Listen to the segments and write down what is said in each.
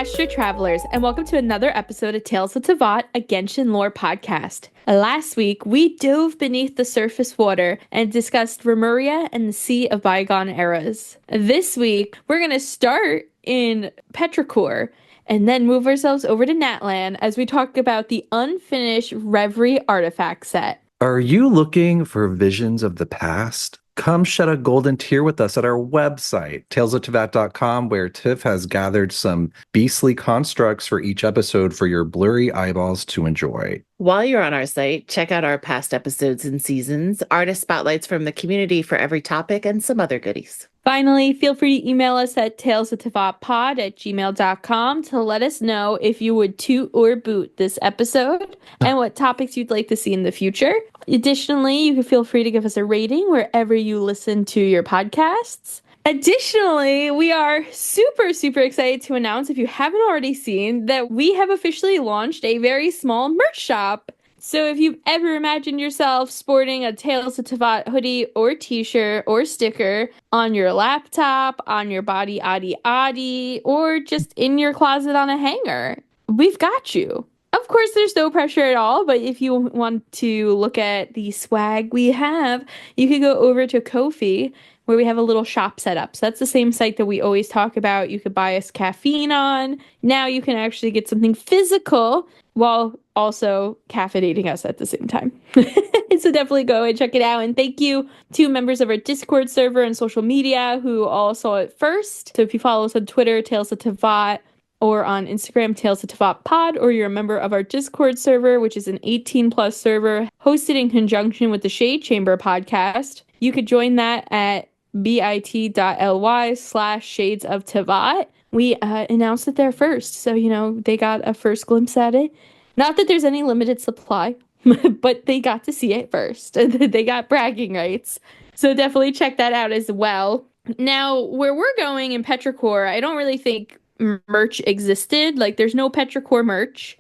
Astra Travelers, and welcome to another episode of Tales of Teyvat, a Genshin Lore Podcast. Last week, we dove beneath the surface water and discussed Remuria and the Sea of Bygone Eras. This week, we're going to start in Petrichor and then move ourselves over to Natlan as we talk about the Unfinished Reverie Artifact set. Are you looking for visions of the past? Come shed a golden tear with us at our website, talesofteyvat.com, where Tiff has gathered some beastly constructs for each episode for your blurry eyeballs to enjoy. While you're on our site, check out our past episodes and seasons, artist spotlights from the community for every topic, and some other goodies. Finally, feel free to email us at talesofteyvatpod@gmail.com to let us know if you would toot or boot this episode and what topics you'd like to see in the future. Additionally, you can feel free to give us a rating wherever you listen to your podcasts. Additionally, we are super excited to announce, if you haven't already seen, that we have officially launched a very small merch shop. So if you've ever imagined yourself sporting a Tales of Teyvat hoodie or t-shirt or sticker on your laptop, on your body adi, or just in your closet on a hanger, we've got you. Of course, there's no pressure at all, but if you want to look at the swag we have, you could go over to Ko-fi, where we have a little shop set up. So that's the same site that we always talk about. You could buy us caffeine on. Now you can actually get something physical while also caffeinating us at the same time. So definitely go and check it out. And thank you to members of our Discord server and social media who all saw it first. So if you follow us on Twitter, Tales of Teyvat, or on Instagram, Tales of Teyvat Pod, or you're a member of our Discord server, which is an 18+ server hosted in conjunction with the Shade Chamber podcast, you could join that at bit.ly/Shades of Teyvat. We announced it there first, so, they got a first glimpse at it. Not that there's any limited supply, but they got to see it first. They got bragging rights. So definitely check that out as well. Now, where we're going in Petrichor, I don't really think merch existed. Like, there's no Petrichor merch.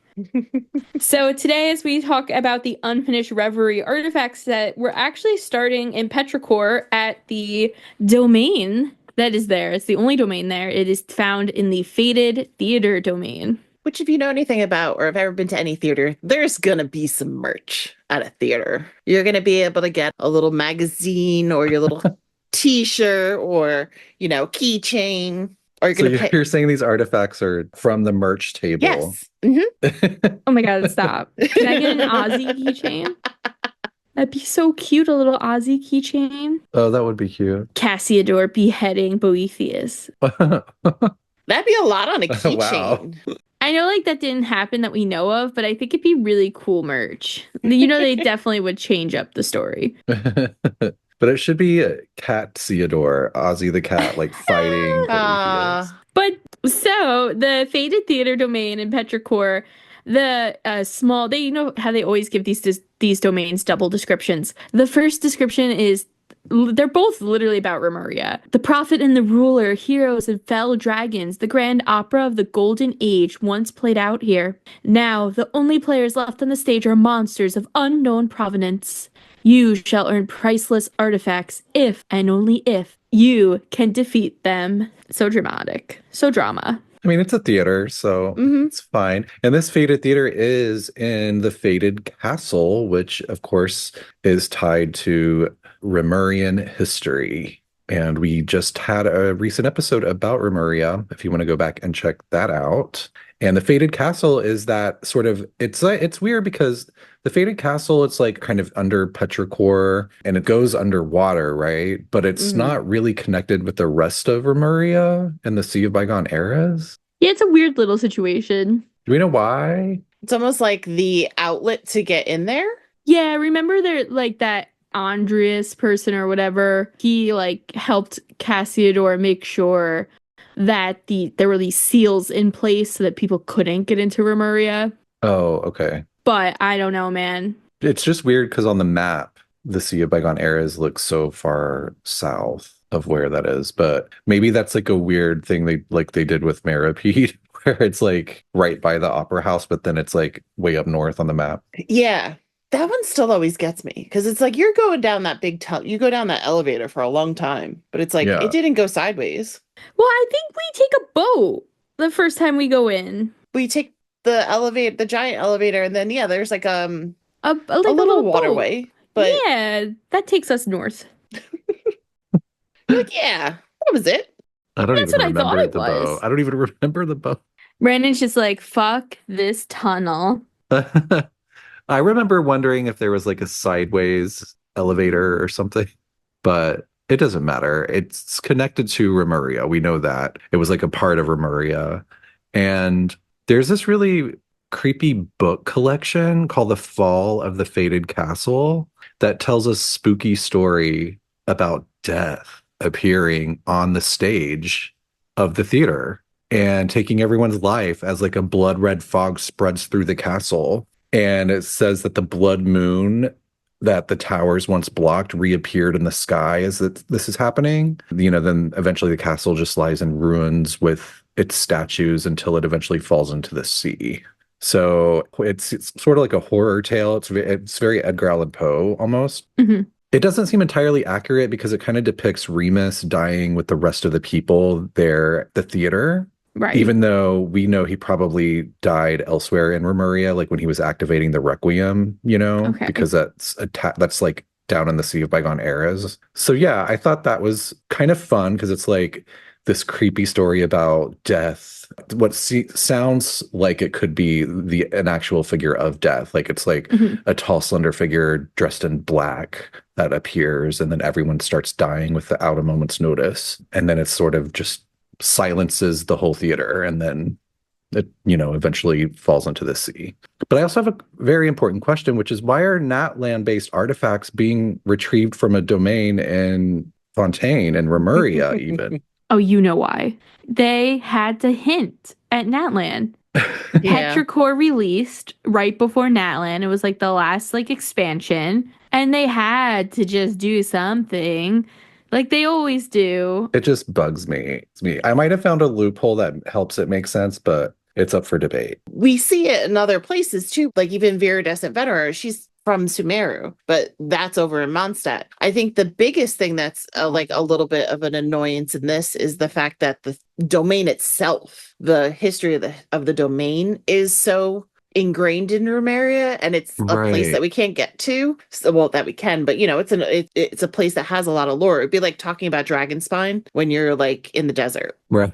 So today, as we talk about the Unfinished Reverie Artifact set, we're actually starting in Petrichor at the domain that is there. It's the only domain there. It is found in the Fated Theater domain. Which, if you know anything about or have ever been to any theater, there's going to be some merch at a theater. You're going to be able to get a little magazine or your little t-shirt or, keychain. Or you're saying these artifacts are from the merch table? Yes. Mm-hmm. Oh my god, stop. Can I get an Aussie keychain? That'd be so cute, a little Aussie keychain. Oh, that would be cute. Cassiodor beheading Boethius. That'd be a lot on a keychain. Wow. I know that didn't happen that we know of, but I think it'd be really cool merch. They definitely would change up the story. But it should be Cat Theodore, Ozzy the cat, fighting. But so the Fated Theater domain in Petrichor, the small, how they always give these domains double descriptions. The first description is, they're both literally about Remuria. The Prophet and the Ruler, heroes and fell dragons, the grand opera of the Golden Age once played out here. Now, the only players left on the stage are monsters of unknown provenance. You shall earn priceless artifacts if, and only if, you can defeat them. So dramatic. So drama. I mean, it's a theater, so it's fine. And this Fated Theater is in the Fated Castle, which, of course, is tied to Remurian history. And we just had a recent episode about Remuria, if you want to go back and check that out. And the Fated Castle is that sort of, it's weird because the Fated Castle, it's kind of under Petrichor and it goes underwater, right? But it's not really connected with the rest of Remuria and the Sea of Bygone Eras. Yeah, it's a weird little situation. Do we know why? It's almost like the outlet to get in there. Yeah, remember there, that Andreas person or whatever, he helped Cassiodor make sure that there were these seals in place so that people couldn't get into Remuria. Oh, okay. But I don't know, man. It's just weird because on the map, the Sea of Bygone Eras looks so far south of where that is. But maybe that's a weird thing they did with Maripede, where it's right by the Opera House, but then it's way up north on the map. Yeah. That one still always gets me because it's you're going down that big tunnel. You go down that elevator for a long time, but it's It didn't go sideways. Well, I think we take a boat. the first time we go in. We take the giant elevator, and then there's like a little waterway. But yeah, that takes us north. like, yeah, that was it. I don't That's even what I thought remember it the was. boat. I don't even remember the boat. Brandon's just like, fuck this tunnel. I remember wondering if there was like a sideways elevator or something, but it doesn't matter. It's connected to Remuria. We know that. It was like a part of Remuria. And there's this really creepy book collection called The Fall of the Fated Castle that tells a spooky story about death appearing on the stage of the theater and taking everyone's life as like a blood red fog spreads through the castle. And it says that the blood moon that the towers once blocked reappeared in the sky as this is happening. Then eventually the castle just lies in ruins with its statues until it eventually falls into the sea. So it's sort of like a horror tale. It's very Edgar Allan Poe almost. Mm-hmm. It doesn't seem entirely accurate because it kind of depicts Remus dying with the rest of the people there at the theater. Right. Even though we know he probably died elsewhere in Remuria, like when he was activating the Requiem, Okay. because that's like down in the Sea of Bygone Eras. So yeah, I thought that was kind of fun because it's like this creepy story about death. What sounds like it could be an actual figure of death. Like it's like a tall, slender figure dressed in black that appears, and then everyone starts dying without a moment's notice. And then it's sort of just silences the whole theater, and then it eventually falls into the sea. But I also have a very important question, which is why are Natlan based artifacts being retrieved from a domain in Fontaine and Remuria even? Oh, you know why. They had to hint at Natlan. Petrichor released right before Natlan. It was like the last expansion, and they had to just do something. Like they always do. It just bugs me. It's me. I might have found a loophole that helps it make sense, but it's up for debate. We see it in other places too. Like even Viridescent Venerer, she's from Sumeru, but that's over in Mondstadt. I think the biggest thing that's a little bit of an annoyance in this is the fact that the domain itself, the history of the domain is so ingrained in Remuria, and it's a place that we can't get to. That we can, but it's a place that has a lot of lore. It'd be like talking about Dragonspine when you're like in the desert. Right.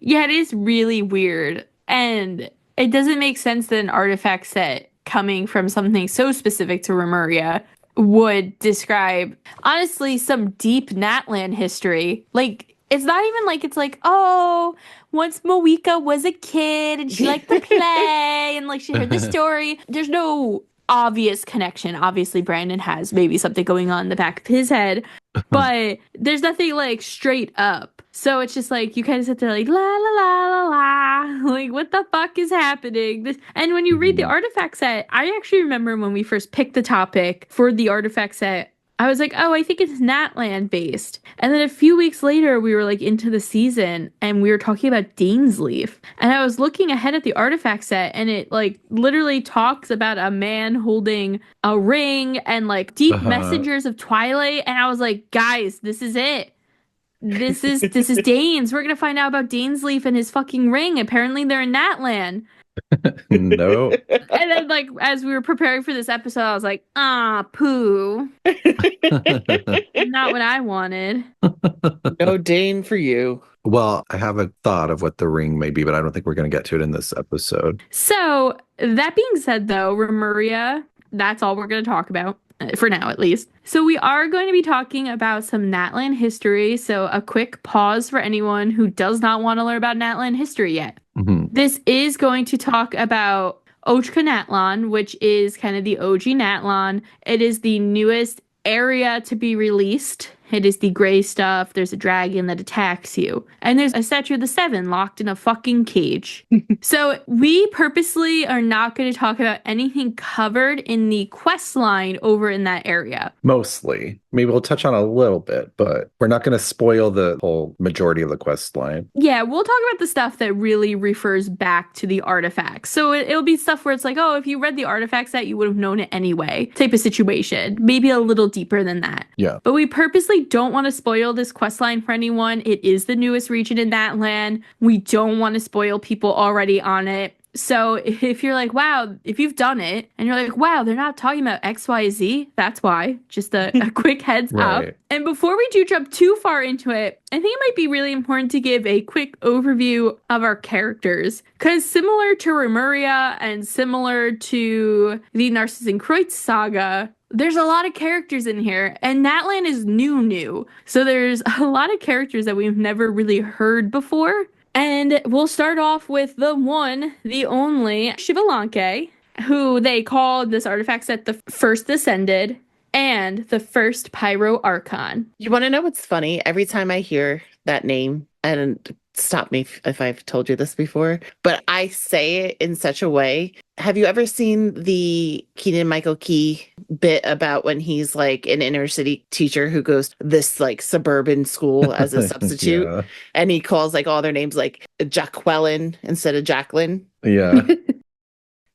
Yeah, it is really weird. And it doesn't make sense that an artifact set coming from something so specific to Remuria would describe, honestly, some deep Natlan history. Like, it's not even like it's like, oh, once Moeka was a kid and she liked to play and like she heard the story. There's no obvious connection. Obviously, Brandon has maybe something going on in the back of his head, but there's nothing like straight up. So it's just like you kind of sit there like la la la la la, like what the fuck is happening? And when you read the artifact set, I actually remember when we first picked the topic for the artifact set, I was like, oh, I think it's Natlan based. And then a few weeks later, we were like into the season and we were talking about Dainsleif. And I was looking ahead at the artifact set and it like literally talks about a man holding a ring and like deep messengers of Twilight. And I was like, guys, this is it. This is Danes. We're going to find out about Dainsleif and his fucking ring. Apparently they're in Natlan. No. And then like as we were preparing for this episode, I was like, poo. Not what I wanted. No Dane for you. Well, I have a thought of what the ring may be, but I don't think we're going to get to it in this episode. So that being said, though, Remuria, that's all we're going to talk about. For now, at least. So we are going to be talking about some Natlan history. So a quick pause for anyone who does not want to learn about Natlan history yet. Mm-hmm. This is going to talk about Ochkanatlan, which is kind of the OG Natlan. It is the newest area to be released. It is the gray stuff. There's a dragon that attacks you. And there's a statue of the Seven locked in a fucking cage. So we purposely are not going to talk about anything covered in the quest line over in that area. Mostly. Maybe we'll touch on a little bit, but we're not going to spoil the whole majority of the quest line. Yeah, we'll talk about the stuff that really refers back to the artifacts. So it'll be stuff where it's like, oh, if you read the artifact set, you would have known it anyway type of situation. Maybe a little deeper than that. Yeah. But we purposely really don't want to spoil this questline for anyone. It is the newest region in Natlan. We don't want to spoil people already on it. So if you're like, wow, if you've done it and you're like, wow, they're not talking about XYZ, that's why. Just a quick heads Right. up. And before we do jump too far into it, I think it might be really important to give a quick overview of our characters. Because similar to Remuria and similar to the Narcissus saga, there's a lot of characters in here, and Natlan is new. So there's a lot of characters that we've never really heard before. And we'll start off with the one, the only Xbalanque, who they called this artifact set the first Ascended and the first Pyro Archon. You want to know what's funny? Every time I hear that name, and stop me if I've told you this before, but I say it in such a way. Have you ever seen the Keegan-Michael Key bit about when he's like an inner city teacher who goes to this like suburban school as a substitute, Yeah. and he calls like all their names like Jacqueline instead of Jacqueline, Yeah.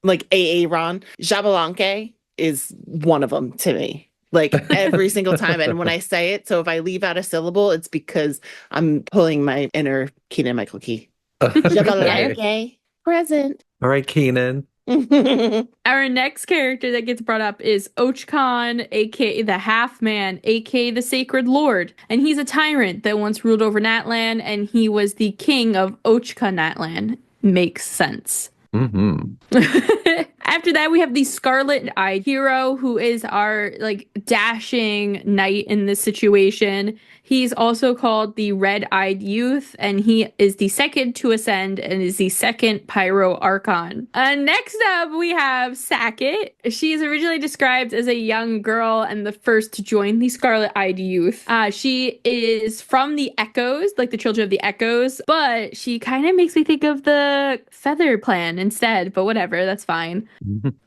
like Aaron? Xbalanque is one of them to me. Like every single time. And when I say it, so if I leave out a syllable, it's because I'm pulling my inner Keegan-Michael Key. Xbalanque, present. All right, Keenan. Our next character that gets brought up is Och-Kan, aka the Half-Man, aka the Sacred Lord. And he's a tyrant that once ruled over Natlan, and he was the king of Ochkanatlan. Makes sense. Mm-hmm. After that, we have the Scarlet-Eyed Hero, who is our like dashing knight in this situation. He's also called the Red-Eyed Youth, and he is the second to ascend and is the second Pyro Archon. Next up, we have Sakkuk. She's originally described as a young girl and the first to join the Scarlet-Eyed Youth. She is from the Echoes, like the Children of the Echoes, but she kind of makes me think of the Feather Clan instead, but whatever, that's fine.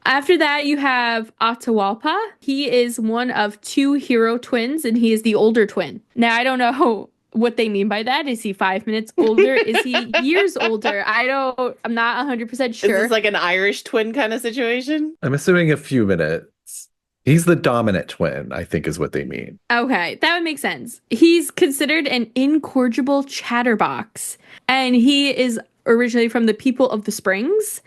After that, you have Atahualpa. He is one of two hero twins, and he is the older twin. Now, I don't know what they mean by that. Is he 5 minutes older? Is he years older? I'm not 100% sure. Is this like an Irish twin kind of situation? I'm assuming a few minutes. He's the dominant twin, I think is what they mean. Okay, that would make sense. He's considered an incorrigible chatterbox, and he is originally from the people of the Springs,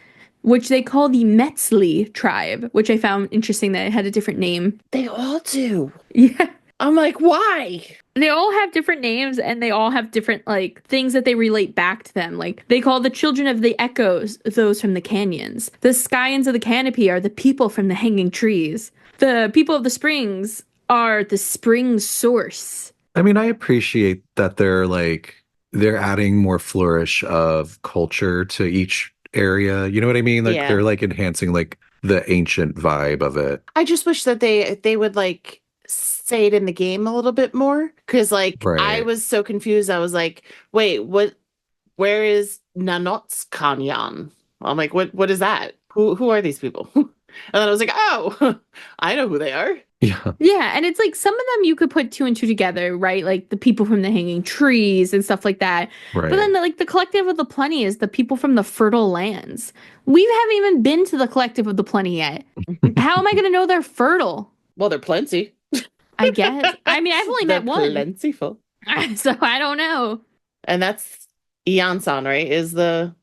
which they call the Metzli tribe, which I found interesting that it had a different name. They all do. Yeah. I'm like, why? They all have different names, and they all have different, like, things that they relate back to them. Like, they call the Children of the Echoes those from the canyons. The Scions of the Canopy are the people from the hanging trees. The people of the Springs are the spring source. I mean, I appreciate that they're adding more flourish of culture to each area. You know what I mean? Like Yeah. they're like enhancing like the ancient vibe of it. I just wish that they would like say it in the game a little bit more, because like Right. I was so confused. I was like, wait, where is Nanots Kanyan? I'm like, what is that? Who are these people? And then I was like, oh, I know who they are. Yeah. Yeah, and it's like some of them you could put two and two together, right? Like the people from the hanging trees and stuff like that. Right. But then the collective of the plenty is the people from the fertile lands. We haven't even been to the collective of the plenty yet. How am I going to know they're fertile? Well, they're plenty. I guess. I mean, I've only They're met one, plentiful. so I don't know. And that's Ian-san, right? Is the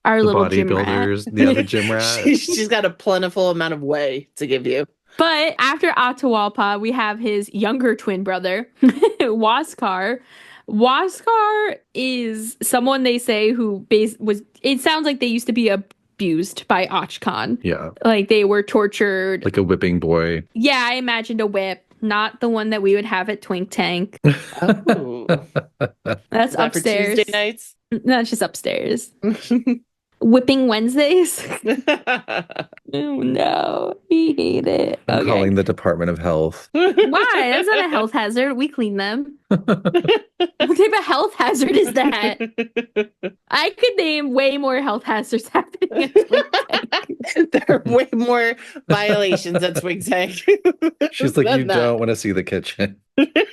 Our the little gym rat. bodybuilders, the other gym rat. she's got a plentiful amount of whey to give you. But after Atahualpa, we have his younger twin brother, Waskar. Waskar is someone they say who it sounds like they used to be abused by Och-Kan. Yeah. Like they were tortured. Like a whipping boy. Yeah, I imagined a whip, not the one that we would have at Twink Tank. Oh. That's Is that for upstairs. Tuesday nights? That's just upstairs. Whipping Wednesdays? Oh no, we hate it. I'm Okay. calling the Department of Health. Why? That's not a health hazard. We clean them. What type of health hazard is that? I could name way more health hazards happening at Twink Tank. There are way more violations at Twig Tank. She's like, than you that. don't want to see the kitchen.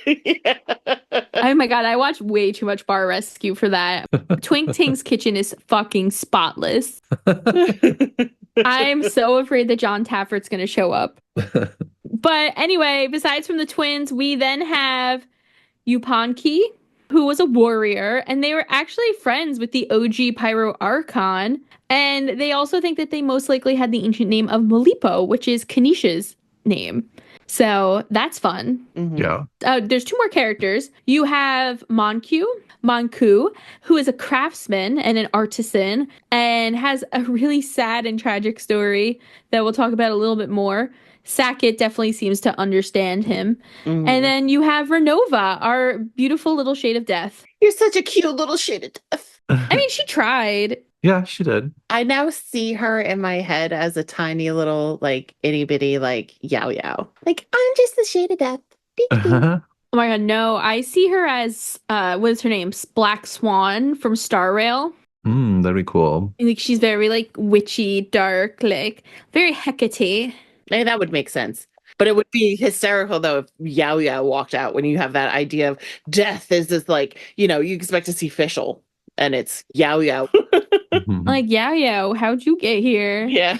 Yeah. Oh my god, I watch way too much Bar Rescue for that. Twink Tank's kitchen is fucking spotless. I'm so afraid that John Taffert's gonna show up. But anyway, besides from the twins, we then have Yupanqui, who was a warrior, and they were actually friends with the OG Pyro Archon. And they also think that they most likely had the ancient name of Malipo, which is Kanisha's name. So that's fun. Mhm. Yeah. There's two more characters. You have Manqu, who is a craftsman and an artisan and has a really sad and tragic story that we'll talk about a little bit more. Sakkuk definitely seems to understand him. Mhm. And then you have Renova, our beautiful little shade of death. You're such a cute little shade of death. I mean, she tried. Yeah, she did. I now see her in my head as a tiny little, like, itty bitty, like, Yao Yao. Like, I'm just the shade of death. Oh my god, no. I see her as, what's her name? Black Swan from Star Rail. That'd be cool. Like, she's very, like, witchy, dark, like, very Hecate. Hey, that would make sense. But it would be hysterical, though, if Yao Yao walked out when you have that idea of death is this, like, you know, you expect to see Fischl, and it's Yao Yao. Like, Yao, how'd you get here? Yeah.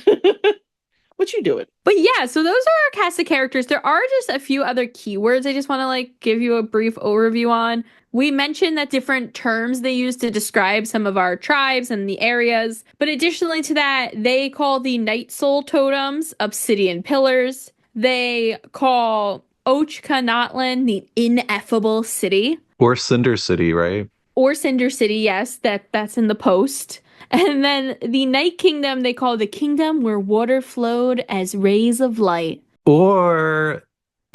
What you doing? But yeah, so those are our cast of characters. There are just a few other keywords I just want to like give you a brief overview on. We mentioned that different terms they use to describe some of our tribes and the areas. But additionally to that, they call the Night Soul totems obsidian pillars. They call Ochkanatlan the ineffable city. Or Cinder City, right? Or Cinder City, yes, that's in the post. And then the Night Kingdom, they call the kingdom where water flowed as rays of light. Or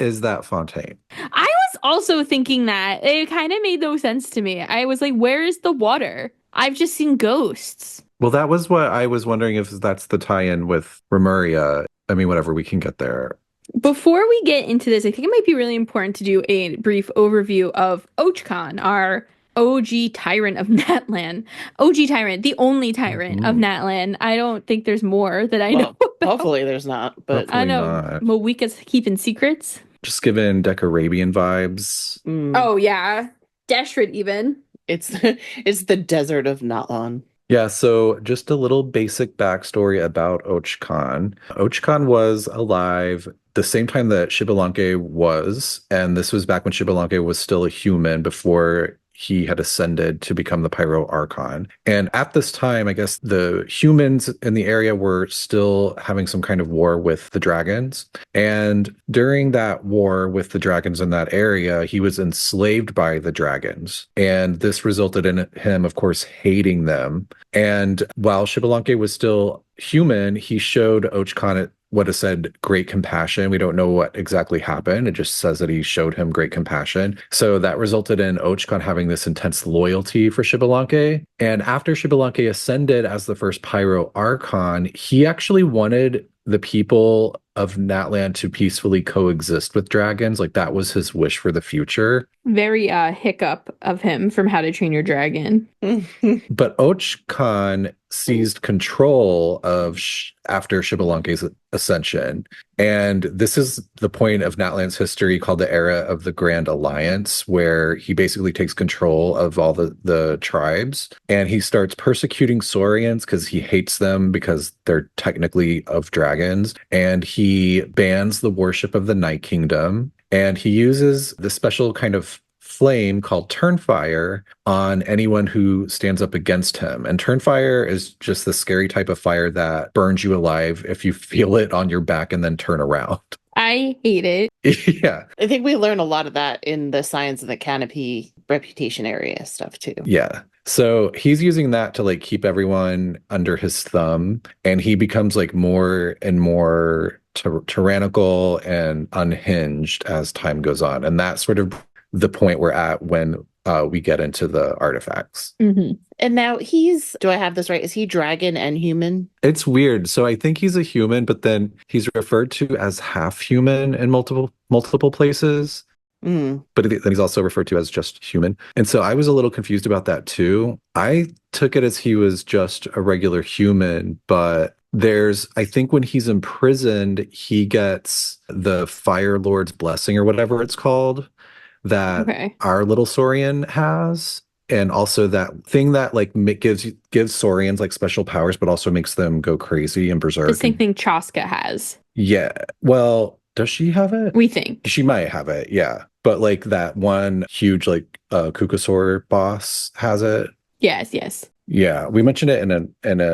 is that Fontaine? I was also thinking that. It kind of made no sense to me. I was like, where is the water? I've just seen ghosts. Well, that was what I was wondering if that's the tie-in with Remuria. I mean, whatever, we can get there. Before we get into this, I think it might be really important to do a brief overview of Och-Kan, our OG tyrant of Natlan. OG tyrant, the only tyrant of Natlan. I don't think there's more that I know about. Hopefully there's not, but Hopefully I know not. Moika's keeping secrets. Just giving Decorabian vibes. Oh yeah. Deshret even. it's the desert of Natlan. Yeah, so just a little basic backstory about Och-Kan. Och-Kan was alive the same time that Xbalanque was, and this was back when Xbalanque was still a human before he had ascended to become the Pyro Archon. And at this time, I guess the humans in the area were still having some kind of war with the dragons. And during that war with the dragons in that area, he was enslaved by the dragons. And this resulted in him, of course, hating them. And while Xbalanque was still human, he showed Och-Kan what is said great compassion. We don't know what exactly happened. It just says that he showed him great compassion. So that resulted in Och-Kan having this intense loyalty for Xbalanque. And after Xbalanque ascended as the first Pyro Archon, he actually wanted the people of Natlan to peacefully coexist with dragons. Like that was his wish for the future. Very hiccup of him from How to Train Your Dragon. But Och-Kan seized control of after Xbalanque's ascension. And this is the point of Natlan's history called the Era of the Grand Alliance, where he basically takes control of all the tribes. And he starts persecuting Saurians because he hates them because they're technically of dragons. And he bans the worship of the Night Kingdom. And he uses the special kind of flame called Turnfire on anyone who stands up against him. And Turnfire is just the scary type of fire that burns you alive if you feel it on your back and then turn around. I hate it. Yeah. I think we learn a lot of that in the Science of the Canopy reputation area stuff too. Yeah. So he's using that to like keep everyone under his thumb, and he becomes like more and more tyrannical and unhinged as time goes on. And that's sort of the point we're at when we get into the artifacts. Mm-hmm. And now do I have this right? Is he dragon and human? It's weird. So I think he's a human, but then he's referred to as half human in multiple places. But then he's also referred to as just human. And so I was a little confused about that too. I took it as he was just a regular human, but I think when he's imprisoned, he gets the Fire Lord's blessing or whatever it's called that our little Saurian has. And also that thing that like gives Saurians like special powers, but also makes them go crazy and berserk. The same thing Chaska has. Yeah. Well, Does she have it? We think. She might have it, yeah. But like that one huge like Kukasaur boss has it. Yes. Yeah, we mentioned it in a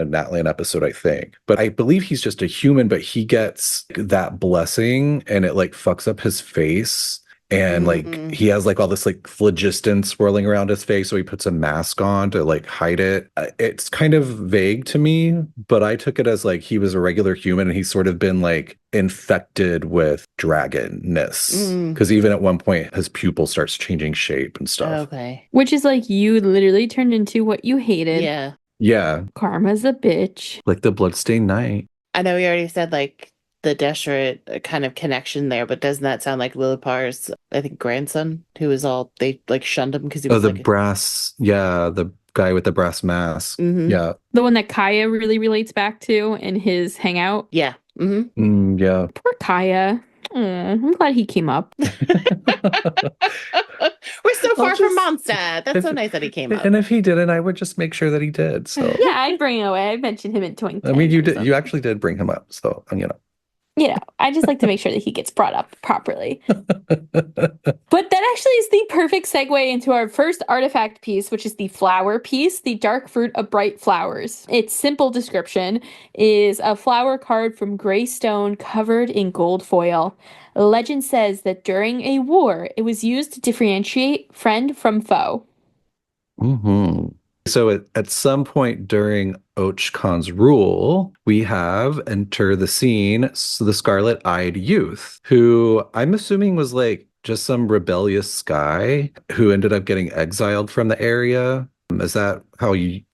Natlan episode, I think. But I believe he's just a human, but he gets that blessing and it like fucks up his face. And like he has like all this like phlogiston swirling around his face, so he puts a mask on to like hide it. It's kind of vague to me, but I took it as like he was a regular human and he's sort of been like infected with dragonness. Because even at one point his pupil starts changing shape and stuff. Okay. Which is like you literally turned into what you hated. Yeah. Yeah. Karma's a bitch. Like the Bloodstained Knight. I know we already said like the Deshret kind of connection there, but doesn't that sound like Lilipar's, I think, grandson, who was all, they like shunned him because he was the brass, the guy with the brass mask. Yeah. The one that Kaya really relates back to in his hangout. Yeah. Yeah. Poor Kaya. I'm glad he came up. We're so far from Mondstadt. That's so nice that he came up. And if he didn't, I would just make sure that he did. So yeah, I'd bring him away. I mentioned him in Twink. I mean, you actually did bring him up. So, I just like to make sure that he gets brought up properly. But that actually is the perfect segue into our first artifact piece, which is the flower piece, the dark fruit of bright flowers. Its simple description is a flower carved from gray stone covered in gold foil. Legend says that during a war, it was used to differentiate friend from foe. So at some point during Och-Kan's rule, we have enter the scene the Scarlet-Eyed Youth, who I'm assuming was like just some rebellious guy who ended up getting exiled from the area. Is that how you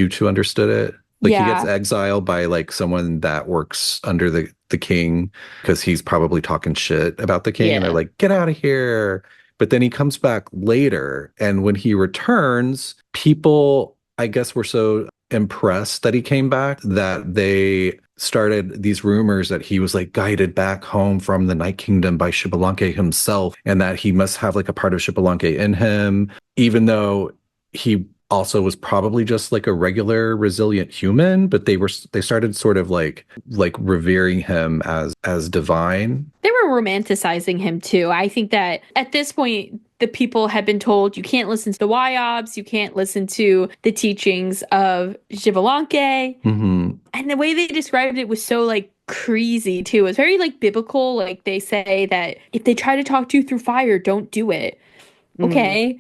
two understood it? Like he gets exiled by like someone that works under the king because he's probably talking shit about the king and they're like, get out of here. But then he comes back later, and when he returns, people, I guess, were so impressed that he came back that they started these rumors that he was like guided back home from the Night Kingdom by Xbalanque himself, and that he must have like a part of Xbalanque in him, even though he also was probably just like a regular resilient human. But they started sort of like revering him as divine. They were romanticizing him too. I think that at this point the people had been told you can't listen to the YOBs, you can't listen to the teachings of Xbalanque. And the way they described it was so like crazy too. It was very like biblical. Like they say that if they try to talk to you through fire, don't do it. Okay.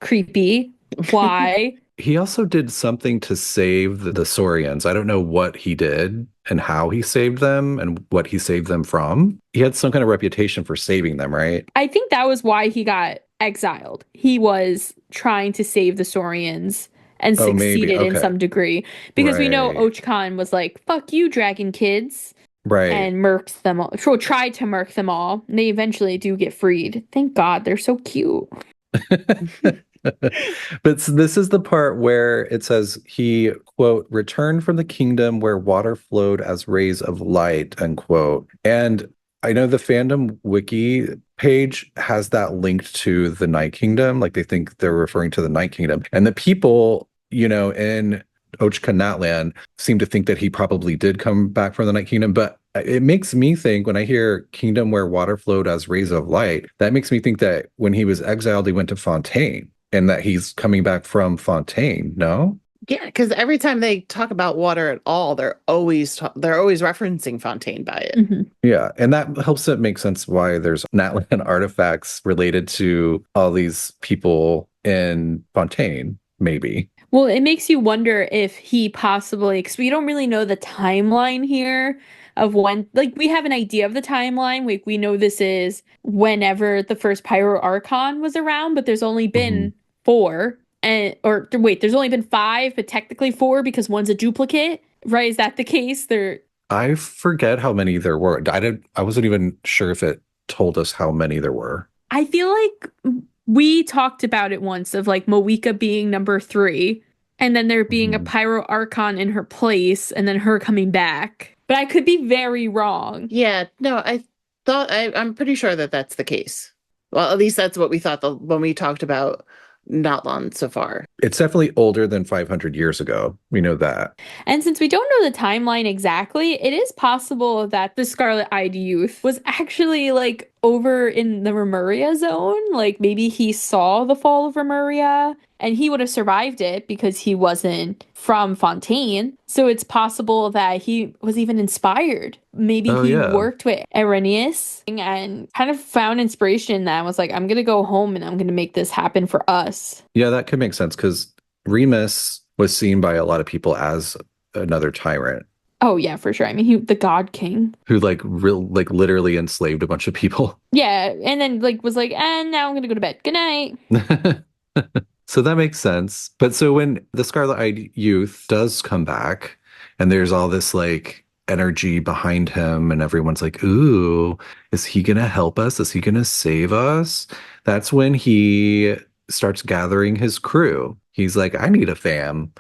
Creepy. Why? He also did something to save the Saurians. I don't know what he did and how he saved them and what he saved them from. He had some kind of reputation for saving them, right? I think that was why he got exiled. He was trying to save the Saurians and succeeded in some degree. Because we know Och-Kan was like, fuck you, dragon kids. Right. And murks them all. Tried to murk them all. And they eventually do get freed. Thank God. They're so cute. But this is the part where it says he, quote, returned from the kingdom where water flowed as rays of light, unquote. And I know the fandom wiki page has that linked to the Night Kingdom. Like they think they're referring to the Night Kingdom. And the people, in Ochkanatlan seem to think that he probably did come back from the Night Kingdom. But it makes me think when I hear kingdom where water flowed as rays of light, that makes me think that when he was exiled, he went to Fontaine. And that he's coming back from Fontaine, no? Yeah, because every time they talk about water at all, they're always referencing Fontaine by it. Yeah, and that helps it make sense why there's Natlan artifacts related to all these people in Fontaine, maybe. Well, it makes you wonder if he possibly, because we don't really know the timeline here of when, like we have an idea of the timeline. We know this is whenever the first Pyro Archon was around, but there's only been 4 there's only been 5, but technically 4 because one's a duplicate, right? Is that the case? I forget how many there were. I wasn't even sure if it told us how many there were. I feel like we talked about it once of like Moeka being number 3 and then there being a Pyro Archon in her place and then her coming back. But I could be very wrong. Yeah, no, I'm pretty sure that that's the case. Well, at least that's what we thought when we talked about Natlan so far. It's definitely older than 500 years ago. We know that. And since we don't know the timeline exactly, it is possible that the Scarlet-Eyed Youth was actually like over in the Remuria zone. Like maybe he saw the fall of Remuria and he would have survived it because he wasn't from Fontaine. So it's possible that he was even inspired. Maybe he worked with Irenaeus and kind of found inspiration in that and was like, I'm going to go home and I'm going to make this happen for us. Yeah, that could make sense because Remus was seen by a lot of people as another tyrant. Oh yeah, for sure. I mean, the God King, who like literally enslaved a bunch of people. Yeah, and then like was like, and now I'm gonna go to bed. Good night. So that makes sense. But so when the Scarlet-Eyed Youth does come back, and there's all this like energy behind him, and everyone's like, "Ooh, is he gonna help us? Is he gonna save us?" That's when he starts gathering his crew. He's like, "I need a fam."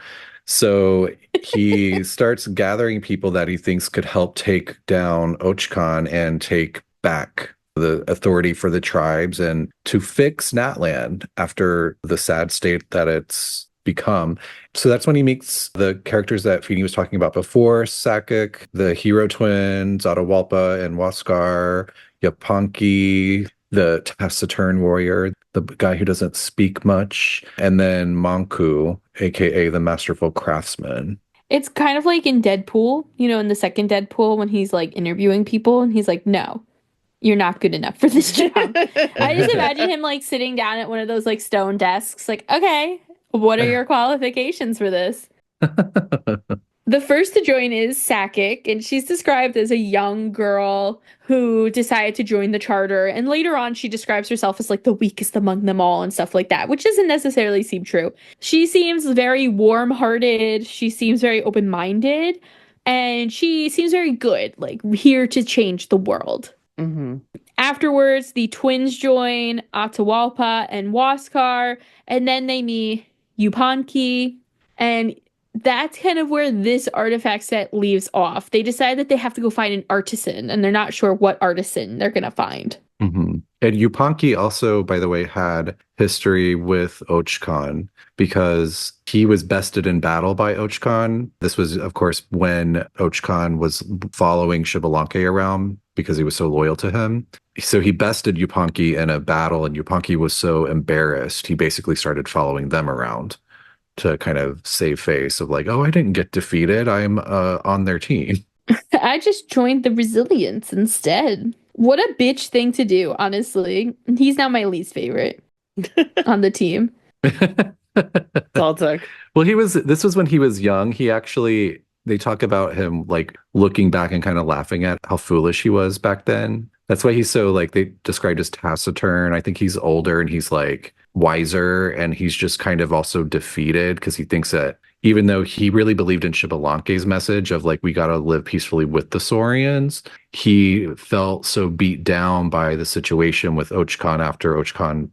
So he starts gathering people that he thinks could help take down Och-Kan and take back the authority for the tribes and to fix Natlan after the sad state that it's become. So that's when he meets the characters that Feeny was talking about before, Sakkuk, the hero twins, Atahualpa and Huascar, Yupanqui, the taciturn warrior, the guy who doesn't speak much, and then Manqu, aka the masterful craftsman. It's kind of like in Deadpool, you know, in the second Deadpool when he's like interviewing people and he's like, no, you're not good enough for this job. I just imagine him like sitting down at one of those like stone desks, like, okay, what are your qualifications for this? The first to join is Sakkuk, and she's described as a young girl who decided to join the charter. And later on, she describes herself as like the weakest among them all and stuff like that, which doesn't necessarily seem true. She seems very warm-hearted. She seems very open-minded, and she seems very good, like here to change the world. Mm-hmm. Afterwards, the twins join Atahualpa and Huascar, and then they meet Yupanqui, and that's kind of where this artifact set leaves off. They decide that they have to go find an artisan, and they're not sure what artisan they're going to find. Mm-hmm. And Yupanqui also, by the way, had history with Och-Kan because he was bested in battle by Och-Kan. This was, of course, when Och-Kan was following Xbalanque around because he was so loyal to him. So he bested Yupanqui in a battle, and Yupanqui was so embarrassed, he basically started following them around to kind of save face of like, oh, I didn't get defeated. I'm on their team. I just joined the Resilience instead. What a bitch thing to do, honestly. He's now my least favorite on the team. Well, this was when he was young. He actually, they talk about him like looking back and kind of laughing at how foolish he was back then. That's why he's so like, they described as taciturn. I think he's older and he's like wiser, and he's just kind of also defeated because he thinks that even though he really believed in Xbalanque's message of like, we got to live peacefully with the Saurians, he felt so beat down by the situation with Och-Kan after Och-Kan,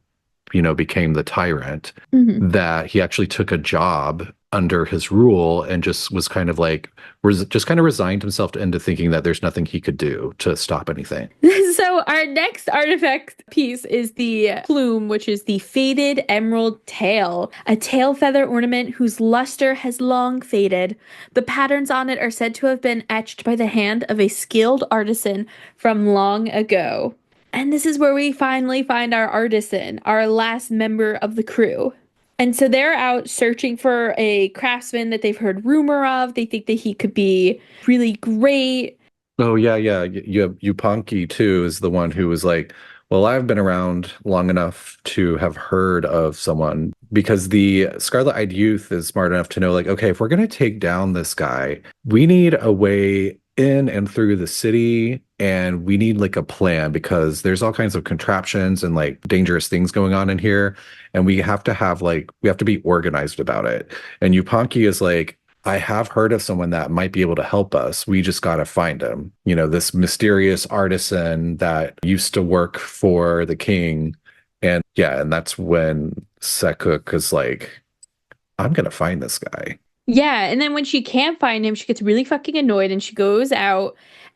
you know, became the tyrant, that he actually took a job under his rule and just was kind of like, just kind of resigned himself into thinking that there's nothing he could do to stop anything. So our next artifact piece is the plume, which is the faded emerald tail, a tail feather ornament whose luster has long faded. The patterns on it are said to have been etched by the hand of a skilled artisan from long ago. And this is where we finally find our artisan, our last member of the crew. And so they're out searching for a craftsman that they've heard rumor of. They think that he could be really great. Oh, yeah. Yupanqui, too, is the one who was like, well, I've been around long enough to have heard of someone, because the Scarlet-Eyed Youth is smart enough to know, like, okay, if we're going to take down this guy, we need a way in and through the city, and we need like a plan because there's all kinds of contraptions and like dangerous things going on in here, and we have to be organized about it. And Yupanqui is like, I have heard of someone that might be able to help us. We just got to find him. You know, this mysterious artisan that used to work for the king. And yeah, and that's when Sakkuk is like, I'm going to find this guy. Yeah, and then when she can't find him, she gets really fucking annoyed and she goes out.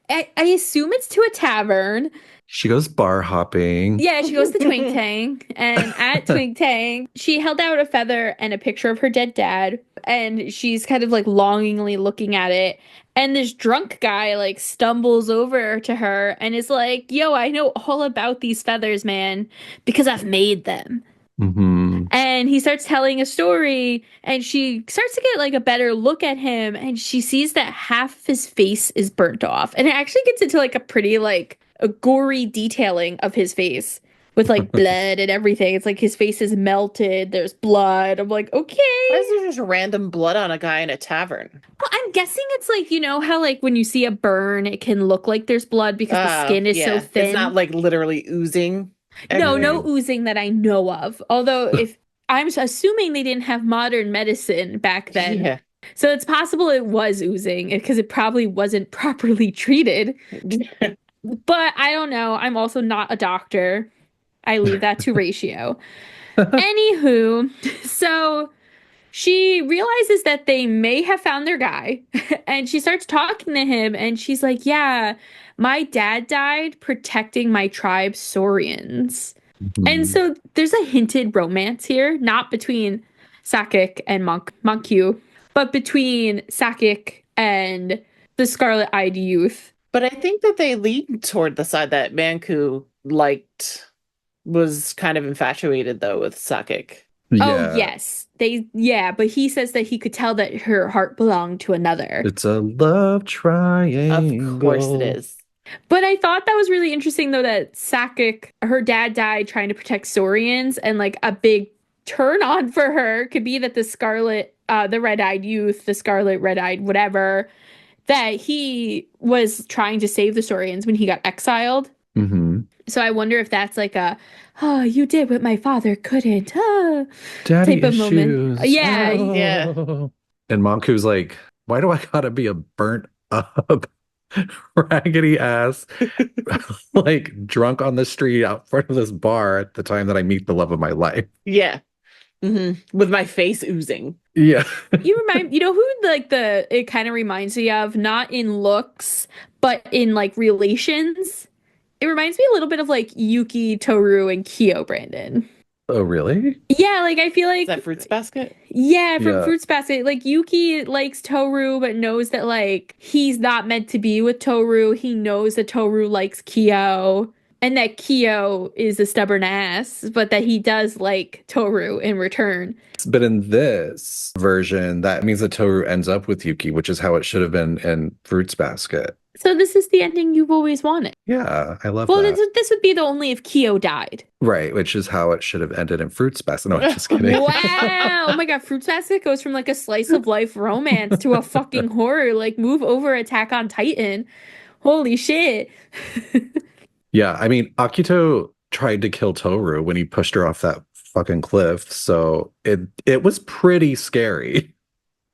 I assume it's to a tavern, She goes bar hopping. Yeah, she goes to Twink Tang, and at Twink Tang, she held out a feather and a picture of her dead dad, and she's kind of like longingly looking at it. And this drunk guy like stumbles over to her and is like, "Yo, I know all about these feathers, man, because I've made them." Mm-hmm. And he starts telling a story, and she starts to get like a better look at him, and she sees that half of his face is burnt off. And it actually gets into like a pretty like a gory detailing of his face with like blood and everything. It's like his face is melted, there's blood. I'm like, okay. Why is there just random blood on a guy in a tavern? Well, I'm guessing it's like, you know how like when you see a burn, it can look like there's blood because the skin is so thin. It's not like literally oozing. No oozing that I know of. Although if I'm assuming they didn't have modern medicine back then. Yeah. So it's possible it was oozing because it probably wasn't properly treated. But I don't know. I'm also not a doctor. I leave that to Ratio. Anywho, so she realizes that they may have found their guy, and she starts talking to him, and she's like, yeah, my dad died protecting my tribe's Saurians. Mm-hmm. And so there's a hinted romance here, not between Sakkuk and Manqu, but between Sakkuk and the Scarlet-Eyed youth. But I think that they lean toward the side that Manqu was kind of infatuated though with Sakkuk. Yeah. Oh, yes. But he says that he could tell that her heart belonged to another. It's a love triangle. Of course it is. But I thought that was really interesting, though, that Sakkuk, her dad died trying to protect Saurians, and like a big turn on for her could be that the red-eyed youth, the scarlet, red-eyed, whatever, that he was trying to save the Saurians when he got exiled. Mm-hmm. So I wonder if that's like a, oh, you did what my father couldn't, Daddy type of issues. moment. Yeah. Oh. Yeah. And Manqu's like, why do I gotta be a burnt up, raggedy ass, like drunk on the street out front of this bar at the time that I meet the love of my life? Yeah. Mm-hmm. With my face oozing. Yeah. You know who it kind of reminds me of, not in looks, but in like relations? It reminds me a little bit of like Yuki, Toru, and Kyo, Brandon. Oh, really? Yeah, like I feel like Is that Fruits Basket? Yeah, from Fruits Basket. Like Yuki likes Toru, but knows that like he's not meant to be with Toru. He knows that Toru likes Kyo, and that Kyo is a stubborn ass, but that he does like Toru in return. But in this version, that means that Toru ends up with Yuki, which is how it should have been in Fruits Basket. So this is the ending you've always wanted. Yeah, I love that. that. Well, this would be the only if Kyo died. Right, which is how it should have ended in Fruits Basket. No, I'm just kidding. Wow. Oh my god, Fruits Basket goes from like a slice of life romance to a fucking horror. Like, move over Attack on Titan. Holy shit. Yeah, I mean, Akito tried to kill Toru when he pushed her off that fucking cliff, so it was pretty scary.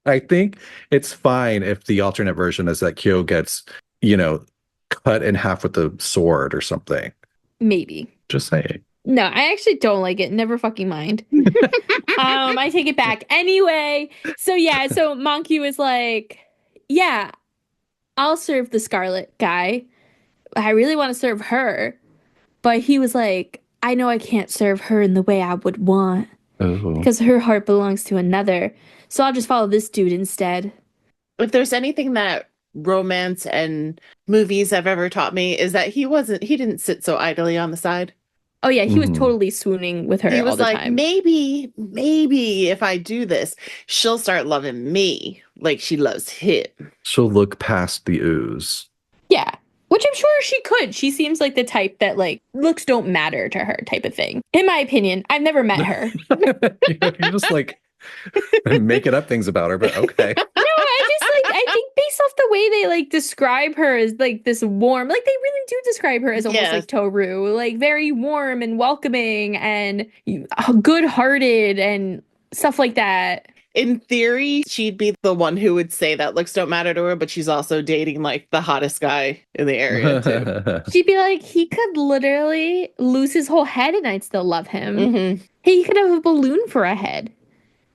I think it's fine if the alternate version is that Kyo gets, cut in half with a sword or something. Maybe. Just saying. No, I actually don't like it. Never fucking mind. I take it back. Anyway, so Manqu is like, yeah, I'll serve the Scarlet guy. I really want to serve her. But he was like, I know I can't serve her in the way I would want. Oh. Because her heart belongs to another. So I'll just follow this dude instead. If there's anything that romance and movies have ever taught me, is that he didn't sit so idly on the side. Oh yeah, he was totally swooning with her all the time. He was like, maybe if I do this, she'll start loving me like she loves him. She'll look past the ooze. Yeah, which I'm sure she could. She seems like the type that like looks don't matter to her type of thing. In my opinion, I've never met her. You're just like making up things about her, but okay. No, I think based off the way they like describe her as like this warm, like they really do describe her as almost like Toru, like very warm and welcoming and good-hearted and stuff like that. In theory, she'd be the one who would say that looks don't matter to her, but she's also dating like the hottest guy in the area too. She'd be like, he could literally lose his whole head and I'd still love him. Mm-hmm. He could have a balloon for a head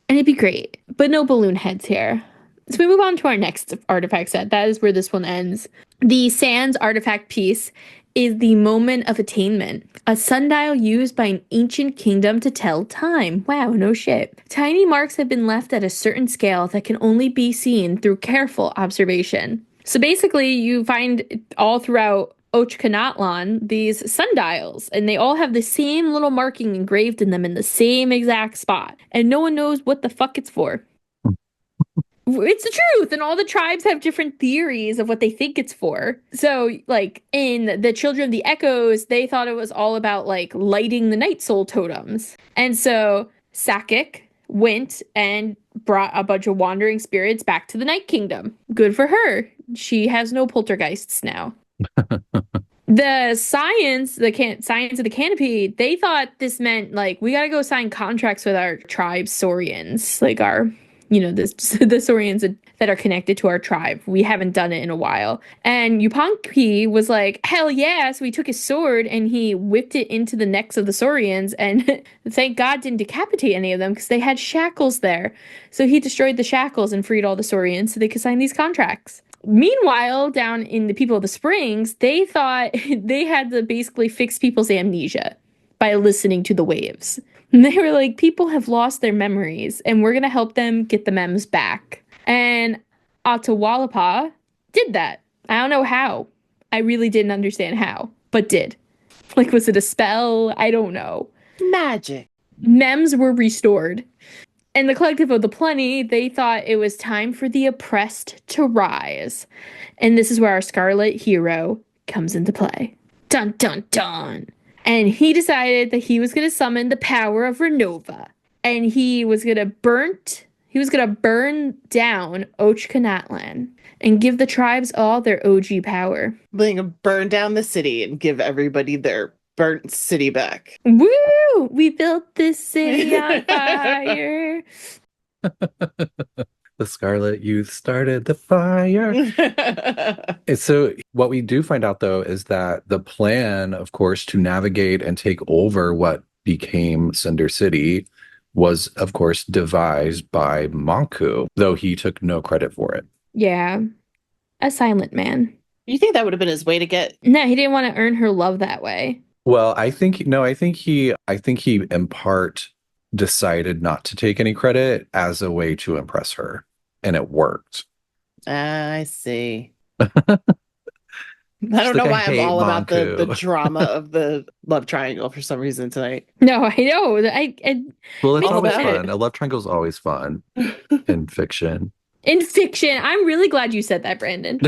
and it'd be great, but no balloon heads here. So we move on to our next artifact set. That is where this one ends. The Sands artifact piece is the moment of attainment, a sundial used by an ancient kingdom to tell time. Wow, no shit. Tiny marks have been left at a certain scale that can only be seen through careful observation. So basically, you find all throughout Ochkanatlan these sundials, and they all have the same little marking engraved in them in the same exact spot, and no one knows what the fuck it's for. It's the truth, and all the tribes have different theories of what they think it's for. So, like, in the Children of the Echoes, they thought it was all about, like, lighting the night soul totems. And so Sakkuk went and brought a bunch of wandering spirits back to the Night Kingdom. Good for her. She has no poltergeists now. The Scions of the Canopy, they thought this meant, like, we gotta go sign contracts with our tribe's Saurians, like our, the Saurians that are connected to our tribe. We haven't done it in a while. And Yupanqui was like, hell yeah. So he took his sword and he whipped it into the necks of the Saurians, and thank God didn't decapitate any of them because they had shackles there. So he destroyed the shackles and freed all the Saurians so they could sign these contracts. Meanwhile, down in the People of the Springs, they thought they had to basically fix people's amnesia by listening to the waves. And they were like, people have lost their memories, and we're going to help them get the memes back. And Atahualpa did that. I don't know how. I really didn't understand how, but did. Like, was it a spell? I don't know. Magic. Memes were restored. And the Collective of the Plenty, they thought it was time for the oppressed to rise. And this is where our Scarlet-Eyed Hero comes into play. Dun, dun, dun. And he decided that he was going to summon the power of Renova. And he was going to burn down Ochkanatlan and give the tribes all their OG power. They're gonna burn down the city and give everybody their burnt city back. Woo! We built this city on fire. The Scarlet Youth started the fire. And so what we do find out, though, is that the plan, of course, to navigate and take over what became Cinder City was, of course, devised by Manqu, though he took no credit for it. Yeah. A silent man. You think that would have been his way to get... No, he didn't want to earn her love that way. Well, I think he in part decided not to take any credit as a way to impress her, and it worked. I see. I don't know why I'm all about the drama of the love triangle for some reason tonight. No, I know. Well, it's always fun. A love triangle is always fun in fiction. In fiction. I'm really glad you said that, Brandon.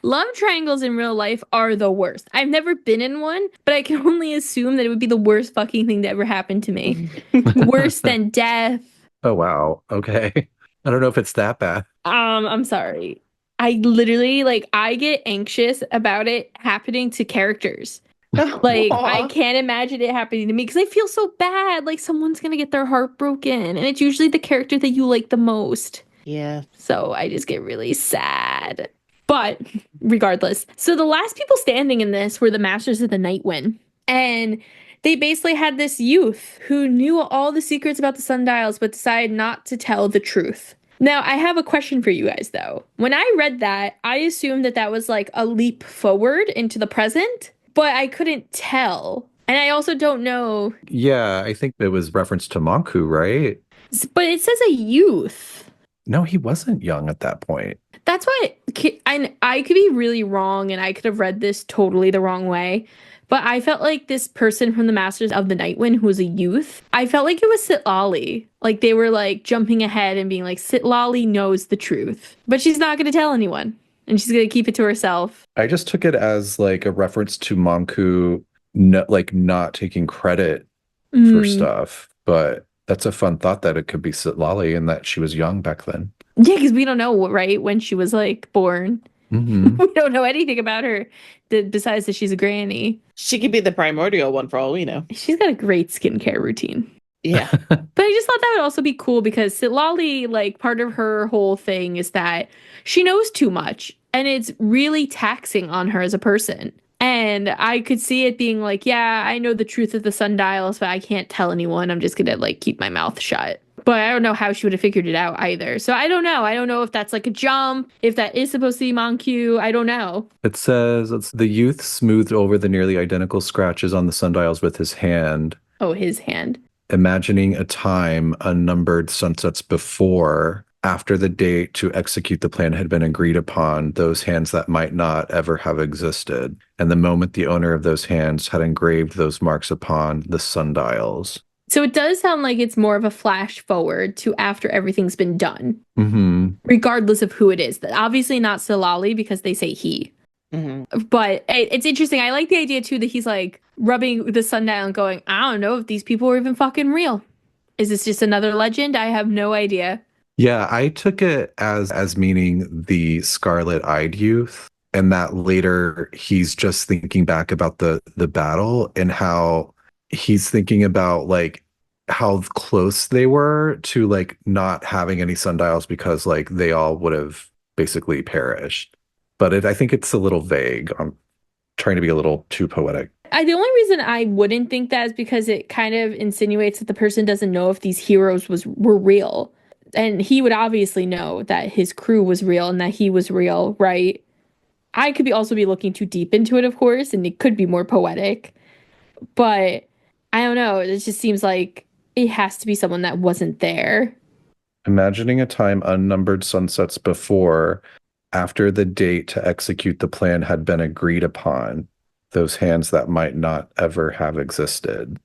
Love triangles in real life are the worst. I've never been in one, but I can only assume that it would be the worst fucking thing that ever happened to me. Worse than death. Oh, wow. Okay. I don't know if it's that bad. I'm sorry. I literally, I get anxious about it happening to characters. I can't imagine it happening to me because I feel so bad. Like, someone's going to get their heart broken. And it's usually the character that you like the most. Yeah. So I just get really sad. But regardless. So the last people standing in this were the Masters of the Night Wind. And they basically had this youth who knew all the secrets about the sundials but decided not to tell the truth. Now, I have a question for you guys, though. When I read that, I assumed that was like a leap forward into the present. But I couldn't tell. And I also don't know. Yeah, I think it was reference to Manqu, right? But it says a youth. No, he wasn't young at that point. That's why I could be really wrong, and I could have read this totally the wrong way. But I felt like this person from the Masters of the Nightwind who was a youth, I felt like it was Sitlali. Like, they were like jumping ahead and being like, Sitlali knows the truth. But she's not going to tell anyone. And she's going to keep it to herself. I just took it as like a reference to Manqu not taking credit for stuff. But that's a fun thought that it could be Sitlali and that she was young back then. Yeah, because we don't know, right, when she was born. Mm-hmm. We don't know anything about her besides that she's a granny. She could be the primordial one for all we know. She's got a great skincare routine. Yeah. But I just thought that would also be cool because Sitlali, part of her whole thing is that she knows too much and it's really taxing on her as a person. And I could see it being yeah, I know the truth of the sundials, but I can't tell anyone. I'm just going to keep my mouth shut. But I don't know how she would have figured it out either. So I don't know. I don't know if that's like a jump, if that is supposed to be Manqu. I don't know. It says the youth smoothed over the nearly identical scratches on the sundials with his hand. Oh, his hand. Imagining a time unnumbered sunsets before, after the date to execute the plan had been agreed upon, those hands that might not ever have existed, and the moment the owner of those hands had engraved those marks upon the sundials. So it does sound like it's more of a flash forward to after everything's been done, regardless of who it is. Obviously not Silali because they say he. But it's interesting. I like the idea too that he's like rubbing the sundial and going, I don't know if these people are even fucking real. Is this just another legend? I have no idea. Yeah, I took it as meaning the Scarlet-Eyed youth, and that later he's just thinking back about the battle and how he's thinking about like how close they were to like not having any sundials because like they all would have basically perished. But I think it's a little vague. I'm trying to be a little too poetic. The only reason I wouldn't think that is because it kind of insinuates that the person doesn't know if these heroes were real. And he would obviously know that his crew was real and that he was real, right? I could also be looking too deep into it, of course, and it could be more poetic. But I don't know. It just seems like it has to be someone that wasn't there. Imagining a time unnumbered sunsets before, after the date to execute the plan had been agreed upon, those hands that might not ever have existed,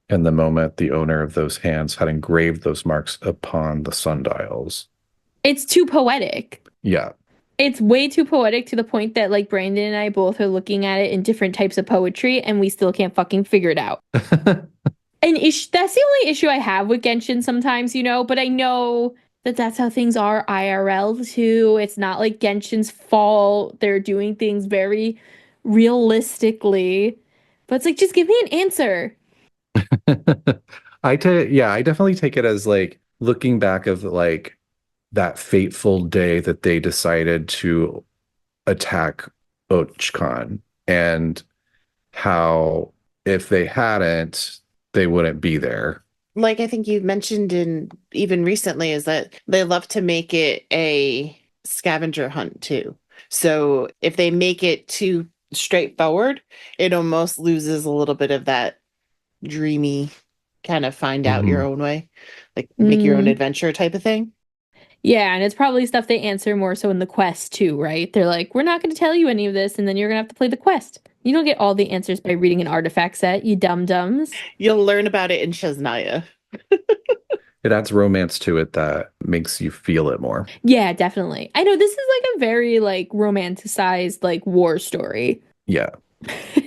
and the moment the owner of those hands had engraved those marks upon the sundials. It's too poetic. Yeah. It's way too poetic to the point that like Brandon and I both are looking at it in different types of poetry and we still can't fucking figure it out. And that's the only issue I have with Genshin sometimes, you know, but I know that that's how things are IRL too. It's not like Genshin's fault. They're doing things very realistically. But it's like, just give me an answer. I definitely take it as like looking back of like that fateful day that they decided to attack Och-Kan and how if they hadn't, they wouldn't be there. Like I think you mentioned even recently is that they love to make it a scavenger hunt too. So if they make it too straightforward, it almost loses a little bit of that dreamy kind of find out your own way, like make your own adventure type of thing. Yeah, and it's probably stuff they answer more so in the quest too, right? They're like, we're not going to tell you any of this, and then you're going to have to play the quest. You don't get all the answers by reading an artifact set, you dum-dums. You'll learn about it in Shesnaya. It adds romance to it that makes you feel it more. Yeah, definitely. I know this is like a very like romanticized like war story. Yeah.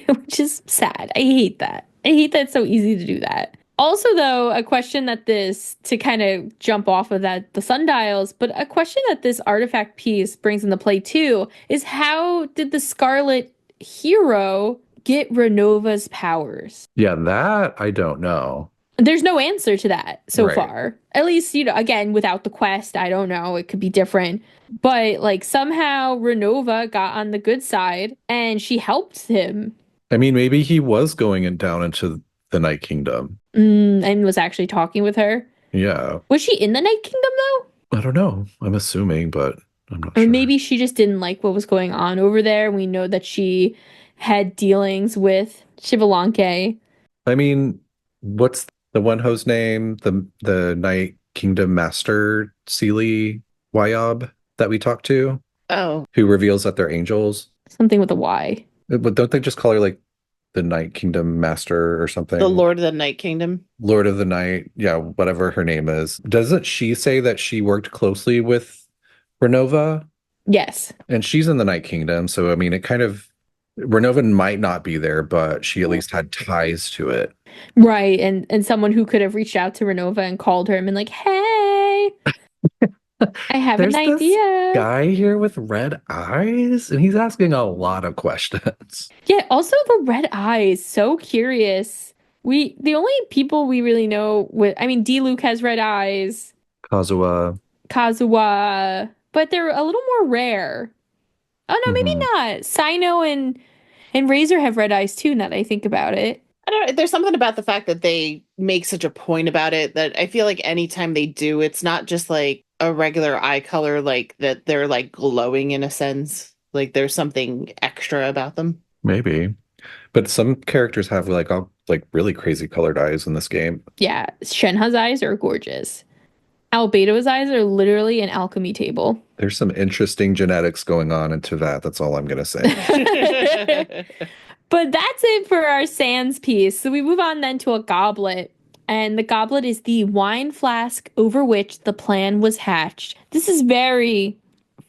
Which is sad. I hate that. I hate that it's so easy to do that. Also, though, a question that to kind of jump off of that, the sundials, but a question that this artifact piece brings into play too, is how did the Scarlet Hero get Renova's powers? Yeah, that I don't know. There's no answer to that so far. At least, you know, again, without the quest, I don't know. It could be different. But like somehow Renova got on the good side and she helped him. I mean, maybe he was going down into the Night Kingdom. And was actually talking with her. Yeah. Was she in the Night Kingdom though? I don't know. I'm assuming, but I'm not sure. Or maybe she just didn't like what was going on over there. We know that she had dealings with Xbalanque. I mean, what's the one hoe's name? The Night Kingdom Master Sealy Wyob that we talked to? Oh. Who reveals that they're angels? Something with a Y. But don't they just call her like the Night Kingdom Master or something? The Lord of the Night Kingdom. Lord of the Night. Yeah, whatever her name is. Doesn't she say that she worked closely with Renova? Yes. And she's in the Night Kingdom. So, I mean, it kind of, Renova might not be there, but she at least had ties to it. Right. And someone who could have reached out to Renova and called her and been like, hey, I have an idea. This guy here with red eyes, and he's asking a lot of questions. Yeah, also the red eyes, so curious. The only people we really know D-Luke has red eyes. Kazuha, but they're a little more rare. Oh no, maybe not. Cyno and Razor have red eyes too, now that I think about it. I don't know. There's something about the fact that they make such a point about it that I feel like anytime they do, it's not just like a regular eye color, like that they're like glowing in a sense. Like there's something extra about them. Maybe. But some characters have like all like really crazy colored eyes in this game. Yeah, Shenha's eyes are gorgeous. Albedo's eyes are literally an alchemy table. There's some interesting genetics going on in Teyvat. That's all I'm going to say. But that's it for our sands piece. So we move on then to a goblet. And the goblet is the wine flask over which the plan was hatched. This is very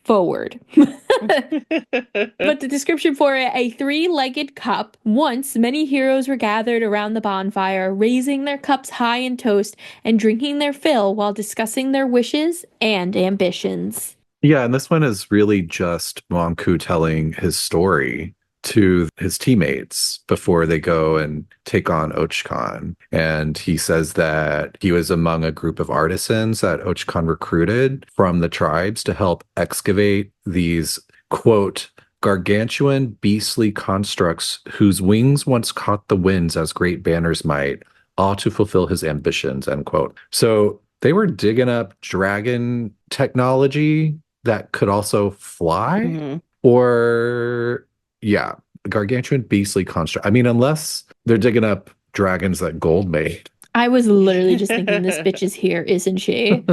forward. But the description for it, a three-legged cup. Once, many heroes were gathered around the bonfire, raising their cups high in toast and drinking their fill while discussing their wishes and ambitions. Yeah, and this one is really just Manqu telling his story to his teammates before they go and take on Och-Kan. And he says that he was among a group of artisans that Och-Kan recruited from the tribes to help excavate these, quote, gargantuan beastly constructs whose wings once caught the winds as great banners might, all to fulfill his ambitions, end quote. So they were digging up dragon technology that could also fly, or yeah, gargantuan beastly construct. I mean, unless they're digging up dragons that gold made. I was literally just thinking, this bitch is here, isn't she?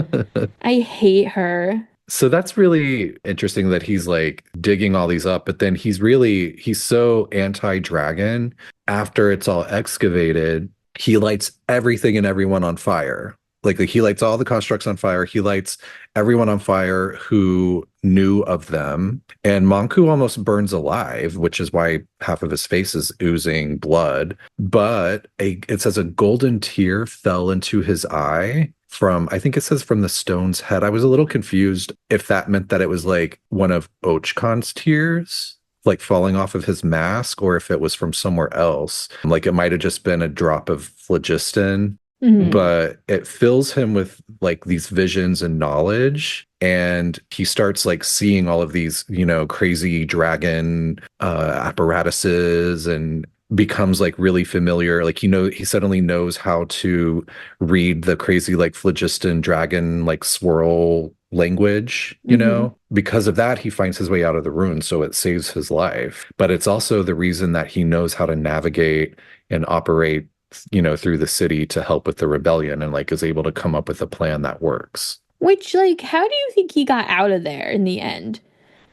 I hate her. So that's really interesting that he's like digging all these up, but then he's so anti-dragon. After it's all excavated, he lights everything and everyone on fire. Like he lights all the constructs on fire. He lights everyone on fire who knew of them. And Manqu almost burns alive, which is why half of his face is oozing blood. But it says a golden tear fell into his eye from, I think it says from the stone's head. I was a little confused if that meant that it was like one of Och-Kan's tears, like falling off of his mask, or if it was from somewhere else. Like it might have just been a drop of phlogiston. But it fills him with like these visions and knowledge, and he starts like seeing all of these, crazy dragon apparatuses, and becomes like really familiar. Like he suddenly knows how to read the crazy like phlogiston dragon like swirl language, because of that he finds his way out of the ruin, so it saves his life. But it's also the reason that he knows how to navigate and operate through the city to help with the rebellion, and like is able to come up with a plan that works. Which, like, how do you think he got out of there in the end?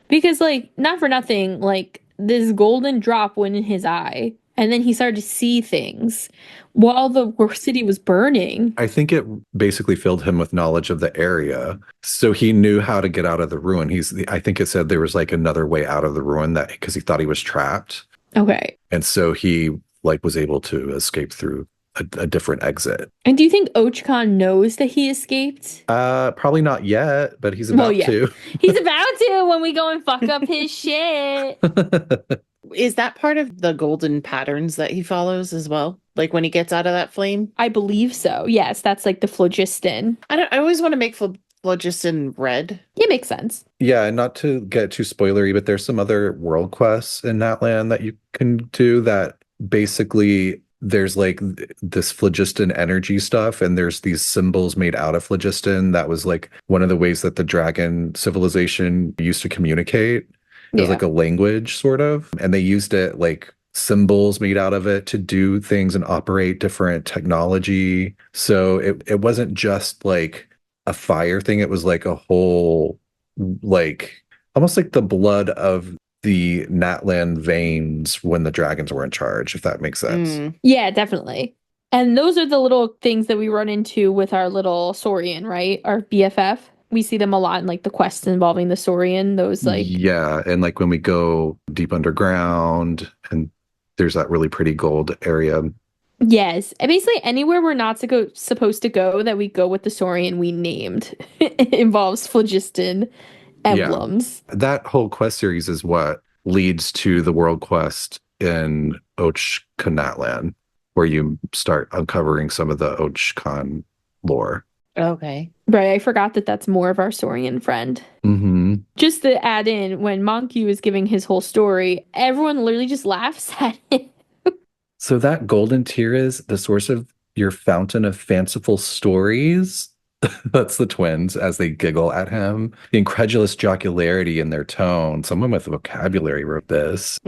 Because, like, not for nothing, like, this golden drop went in his eye, and then he started to see things while the city was burning. I think it basically filled him with knowledge of the area, so he knew how to get out of the ruin. I think it said there was like another way out of the ruin, that because he thought he was trapped. Okay. And so he like was able to escape through a different exit. And do you think Och-Kan knows that he escaped? Probably not yet, but he's about to. He's about to when we go and fuck up his shit. Is that part of the golden patterns that he follows as well? Like when he gets out of that flame? I believe so. Yes, that's like the phlogiston. I always want to make phlogiston red. It makes sense. Yeah, and not to get too spoilery, but there's some other world quests in Natlan that you can do that basically there's like this phlogiston energy stuff, and there's these symbols made out of phlogiston. That was like one of the ways that the dragon civilization used to communicate. It was like a language sort of, and they used it like symbols made out of it to do things and operate different technology. So it wasn't just like a fire thing. It was like a whole, like almost like the blood of the Natlan veins when the dragons were in charge, if that makes sense. Yeah, definitely. And those are the little things that we run into with our little Saurian, right? Our BFF. We see them a lot in like the quests involving the Saurian, those like... Yeah, and like when we go deep underground and there's that really pretty gold area. Yes. And basically anywhere we're not supposed to go that we go with the Saurian we named. It involves phlogiston emblems. Yeah. That whole quest series is what leads to the world quest in Ochkanatlan, where you start uncovering some of the Och-Kan lore. Okay. Right, I forgot that that's more of our Saurian friend. Just to add in, when Manqu is giving his whole story, everyone literally just laughs at him. So that golden tear is the source of your fountain of fanciful stories. That's the twins as they giggle at him. The incredulous jocularity in their tone. Someone with vocabulary wrote this.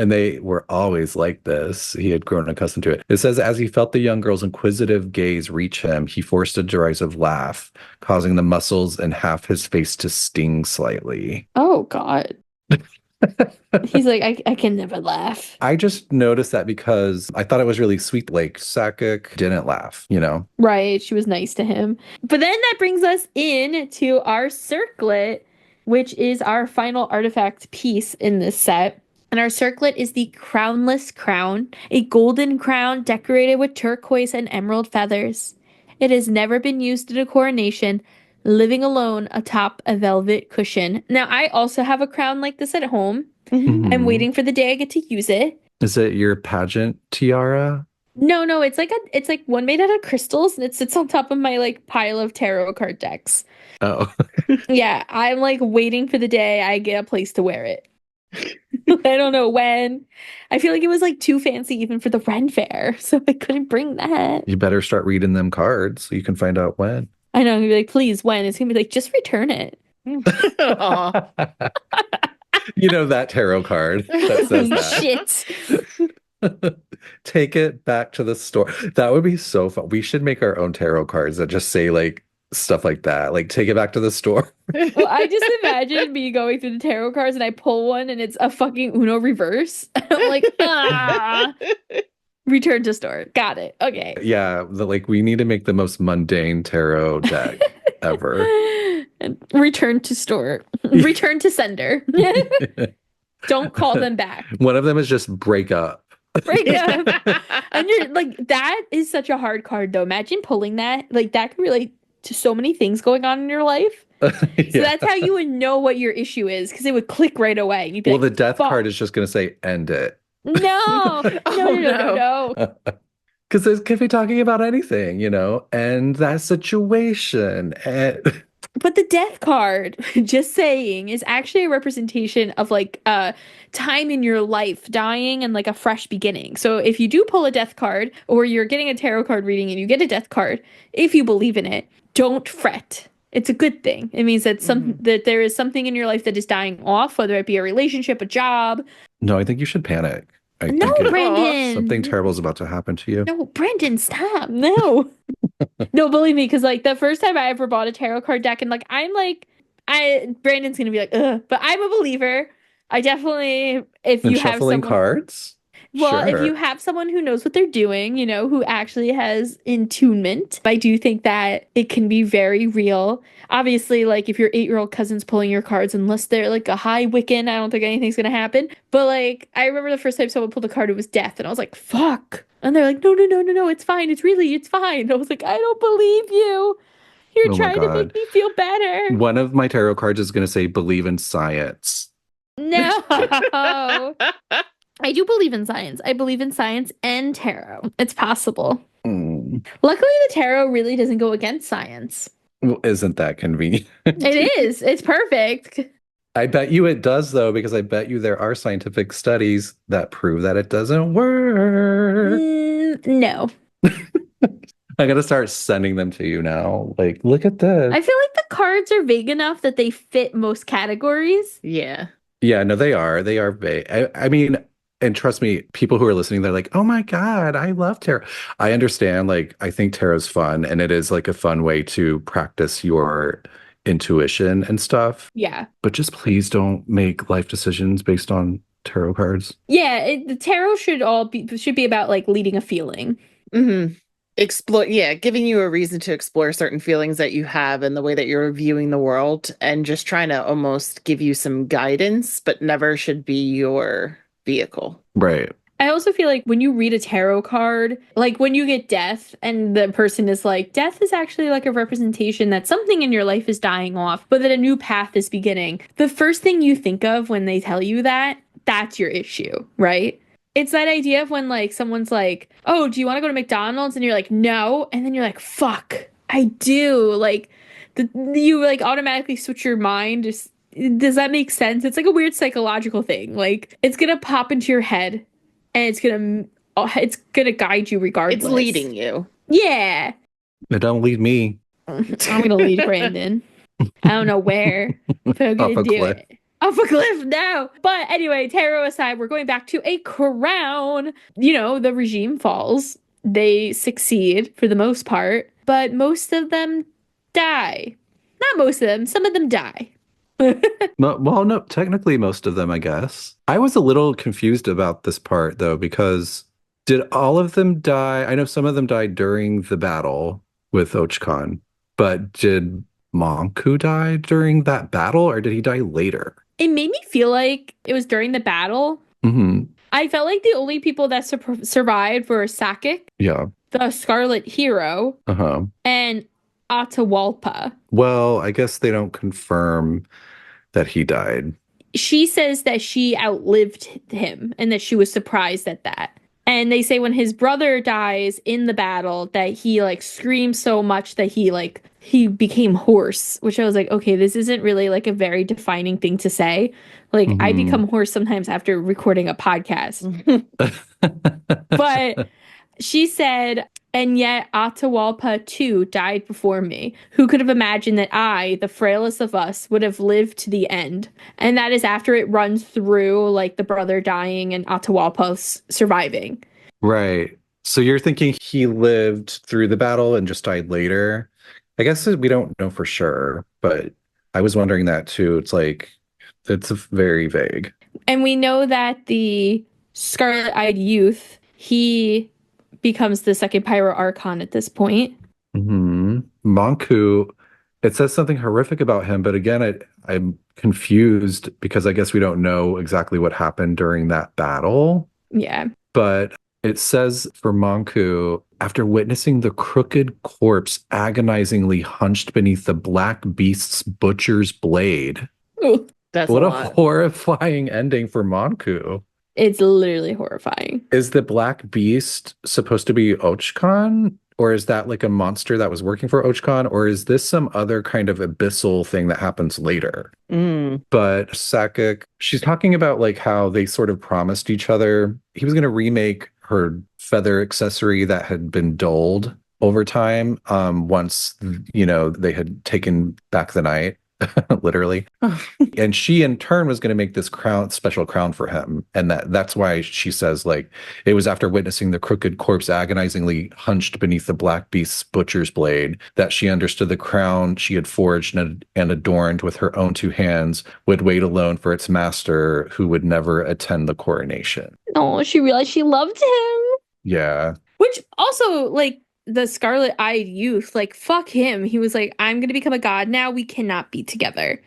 And they were always like this. He had grown accustomed to it. It says, as he felt the young girl's inquisitive gaze reach him, he forced a derisive laugh, causing the muscles in half his face to sting slightly. Oh, God. He's like, I can never laugh. I just noticed that because I thought it was really sweet. Like, Sakkuk didn't laugh, you know? Right. She was nice to him. But then that brings us in to our circlet, which is our final artifact piece in this set. And our circlet is the crownless crown, a golden crown decorated with turquoise and emerald feathers. It has never been used in a coronation, living alone atop a velvet cushion. Now, I also have a crown like this at home. Mm-hmm. I'm waiting for the day I get to use it. Is it your pageant tiara? No, it's like one made out of crystals, and it sits on top of my like pile of tarot card decks. Oh. Yeah, I'm like waiting for the day I get a place to wear it. I don't know when. I feel like it was like too fancy even for the Ren Fair, so I couldn't bring that. You better start reading them cards so you can find out when. I know, I'm gonna be like, please, when? It's gonna be like, just return it. You know that tarot card that says that. Shit. Take it back to the store. That would be so fun. We should make our own tarot cards that just say like stuff like that. Like, take it back to the store. Well, I just imagine me going through the tarot cards and I pull one and it's a fucking Uno reverse. I'm like, return to store. Got it. Okay. Yeah, we need to make the most mundane tarot deck ever. And return to store. Return to sender. Don't call them back. One of them is just break up. Break up. And you're like, that is such a hard card though. Imagine pulling that. Like, that could relate to so many things going on in your life. Yeah. So that's how you would know what your issue is, because it would click right away. You'd be the death card is just going to say end it. No. No. Because it could be talking about anything, you know, and that situation. But the death card, just saying, is actually a representation of like a time in your life, dying and like a fresh beginning. So if you do pull a death card, or you're getting a tarot card reading and you get a death card, if you believe in it, don't fret. It's a good thing. It means that that there is something in your life that is dying off, whether it be a relationship, a job. No, I think you should panic. No, Brandon. Something terrible is about to happen to you. No, Brandon, stop. No. No, believe me, because like the first time I ever bought a tarot card deck, and like Brandon's gonna be like, ugh, but I'm a believer. I definitely, if you have shuffling someone, cards. well, Sure. if you have someone who knows what they're doing, you know, who actually has intunement, I do think that it can be very real. Obviously, like if your 8-year-old cousin's pulling your cards, unless they're like a high Wiccan, I don't think anything's gonna happen. But like, I remember the first time someone pulled a card, it was death, and I was like, fuck. And they're like, no, it's fine. It's fine. I was like, I don't believe you. You're trying to make me feel better. One of my tarot cards is going to say believe in science. No. I do believe in science. I believe in science and tarot. It's possible. Luckily, the tarot really doesn't go against science. Well, isn't that convenient? It is. It's perfect. I bet you it does, though, because I bet you there are scientific studies that prove that it doesn't work. No. I gotta start sending them to you now. Like, look at this. I feel like the cards are vague enough that they fit most categories. Yeah. Yeah, no, they are. They are vague. I mean, and trust me, people who are listening, they're like, oh my God, I love tarot. I understand. Like, I think tarot's fun, and it is like a fun way to practice your intuition and stuff. Yeah. But just please don't make life decisions based on tarot cards. Yeah, the tarot should be about like leading a feeling. Mm-hmm. Giving you a reason to explore certain feelings that you have and the way that you're viewing the world, and just trying to almost give you some guidance, but never should be your vehicle. Right. I also feel like when you read a tarot card, like when you get death and the person is like, death is actually like a representation that something in your life is dying off, but that a new path is beginning. The first thing you think of when they tell you that, that's your issue, right? It's that idea of when like someone's like, oh, do you want to go to McDonald's? And you're like, no. And then you're like, fuck, I do. Like you like automatically switch your mind. Does that make sense? It's like a weird psychological thing. Like it's going to pop into your head and it's going to it's gonna guide you regardless. It's leading you. Yeah. But don't lead me. I'm gonna lead Brandon. I don't know where, but I'm gonna do it. Off a cliff, no. But anyway, tarot aside, we're going back to a crown. You know, the regime falls. They succeed for the most part, but most of them die. Not most of them, some of them die. No, technically most of them, I guess. I was a little confused about this part, though, because did all of them die? I know some of them died during the battle with Och-Kan, but did Manqu die during that battle, or did he die later? It made me feel like it was during the battle. Mm-hmm. I felt like the only people that survived were Sakkuk, the Scarlet-Eyed Hero, and Atahualpa. Well, I guess they don't confirm that he died. She says that she outlived him and that she was surprised at that. And they say when his brother dies in the battle that he like screams so much that he became hoarse, which I was like, okay, this isn't really like a very defining thing to say. Like I become hoarse sometimes after recording a podcast. But she said, and yet Atahualpa too died before me. Who could have imagined that I, the frailest of us, would have lived to the end? And that is after it runs through like the brother dying and Atahualpa surviving. Right. So you're thinking he lived through the battle and just died later? I guess we don't know for sure, but I was wondering that too. It's like, it's very vague. And we know that the Scarlet-Eyed Youth, he becomes the second Pyro Archon at this point. Manqu, it says something horrific about him, but again, I'm confused because I guess we don't know exactly what happened during that battle. Yeah. But it says for Manqu, after witnessing the crooked corpse agonizingly hunched beneath the black beast's butcher's blade. Ooh, that's what a horrifying ending for Manqu. It's literally horrifying. Is the black beast supposed to be Och-Kan? Or is that like a monster that was working for Och-Kan? Or is this some other kind of abyssal thing that happens later? But Sakkuk, she's talking about like how they sort of promised each other. He was going to remake her feather accessory that had been dulled over time once, you know, they had taken back the night. Literally. And she in turn was going to make this special crown for him. And that's why she says like it was after witnessing the crooked corpse agonizingly hunched beneath the black beast's butcher's blade that she understood the crown she had forged and adorned with her own two hands would wait alone for its master who would never attend the coronation. Oh, she realized she loved him. Yeah. Which also like the Scarlet-Eyed Youth, like, fuck him. He was like, I'm going to become a god now. We cannot be together.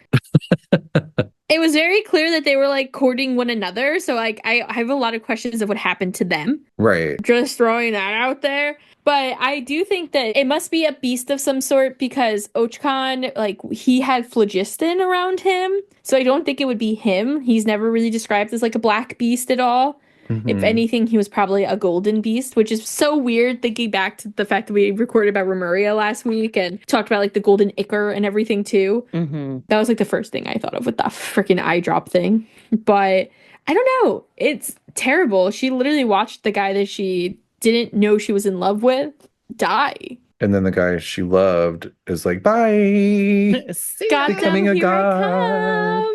It was very clear that they were, like, courting one another. So, like, I have a lot of questions of what happened to them. Right. Just throwing that out there. But I do think that it must be a beast of some sort because Och-Kan, like, he had phlogiston around him. So I don't think it would be him. He's never really described as, like, a black beast at all. If anything, he was probably a golden beast, which is so weird thinking back to the fact that we recorded about Remuria last week and talked about like the golden ichor and everything too. That was like the first thing I thought of with that freaking eye drop thing. But I don't know. It's terrible. She literally watched the guy that she didn't know she was in love with die. And then the guy she loved is like, bye. Becoming a god.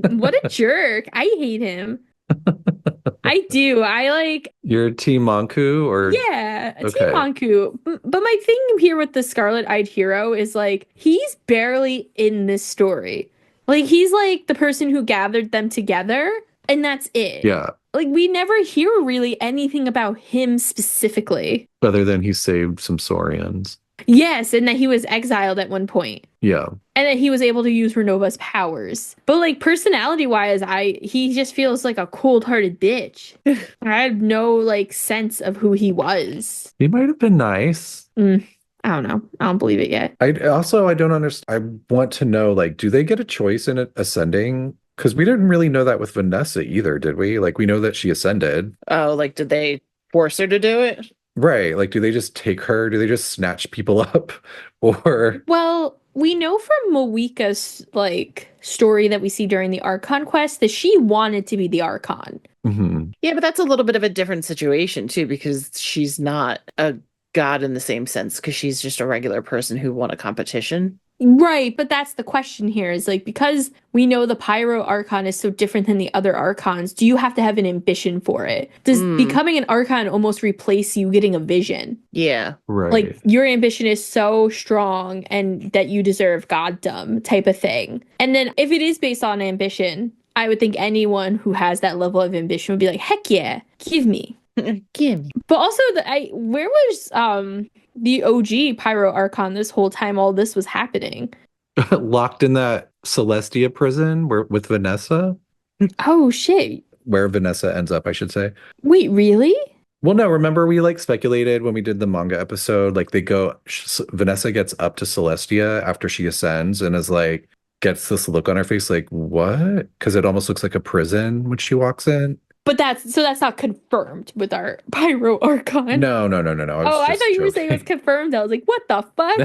What a jerk. I hate him. I do. I like. You're Team Manqu or? Yeah, Team Manqu. But my thing here with the Scarlet-Eyed Hero is like, he's barely in this story. Like, he's like the person who gathered them together, and that's it. Yeah. Like, we never hear really anything about him specifically. Other than he saved some Saurians. Yes, and that he was exiled at one point. Yeah. And that he was able to use Renova's powers. But like personality-wise, he just feels like a cold-hearted bitch. I have no like sense of who he was. He might have been nice. I don't know. I don't believe it yet. I don't understand. I want to know, like, do they get a choice in it ascending? Because we didn't really know that with Vanessa either, did we? Like, we know that she ascended. Oh, like, did they force her to do it? Right. Like, do they just take her? Do they just snatch people up? Or... Well, we know from Moika's, like, story that we see during the Archon quest that she wanted to be the Archon. Yeah, but that's a little bit of a different situation too, because she's not a god in the same sense, because she's just a regular person who won a competition. Right, but that's the question here is like, because we know the Pyro Archon is so different than the other Archons, do you have to have an ambition for it? Does becoming an Archon almost replace you getting a vision? Yeah. Right. Like, your ambition is so strong and that you deserve goddom type of thing. And then if it is based on ambition, I would think anyone who has that level of ambition would be like, heck yeah, give me. Give me. But also, where was the OG Pyro Archon this whole time all this was happening? Locked in that Celestia prison with Vanessa. Oh, shit. Where Vanessa ends up, I should say. Wait, really? Well, no, remember we like speculated when we did the manga episode, like Vanessa gets up to Celestia after she ascends and is like, gets this look on her face like, what? Because it almost looks like a prison when she walks in. But that's not confirmed with our Pyro Archon. No. I thought you were saying it was confirmed. I was like, what the fuck?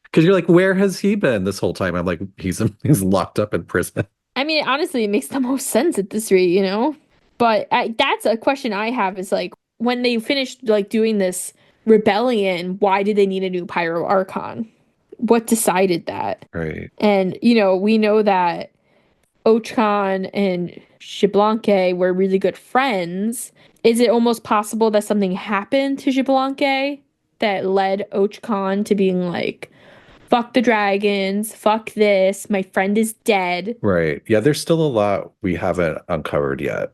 Because you're like, where has he been this whole time? I'm like, he's locked up in prison. I mean, honestly, it makes the most sense at this rate, you know? But that's a question I have is like, when they finished like doing this rebellion, why did they need a new Pyro Archon? What decided that? Right. And, you know, we know that Och-Kan and Xbalanque were really good friends. Is it almost possible that something happened to Xbalanque that led Och-Kan to being like, fuck the dragons, fuck this, my friend is dead? Right. Yeah, there's still a lot we haven't uncovered yet.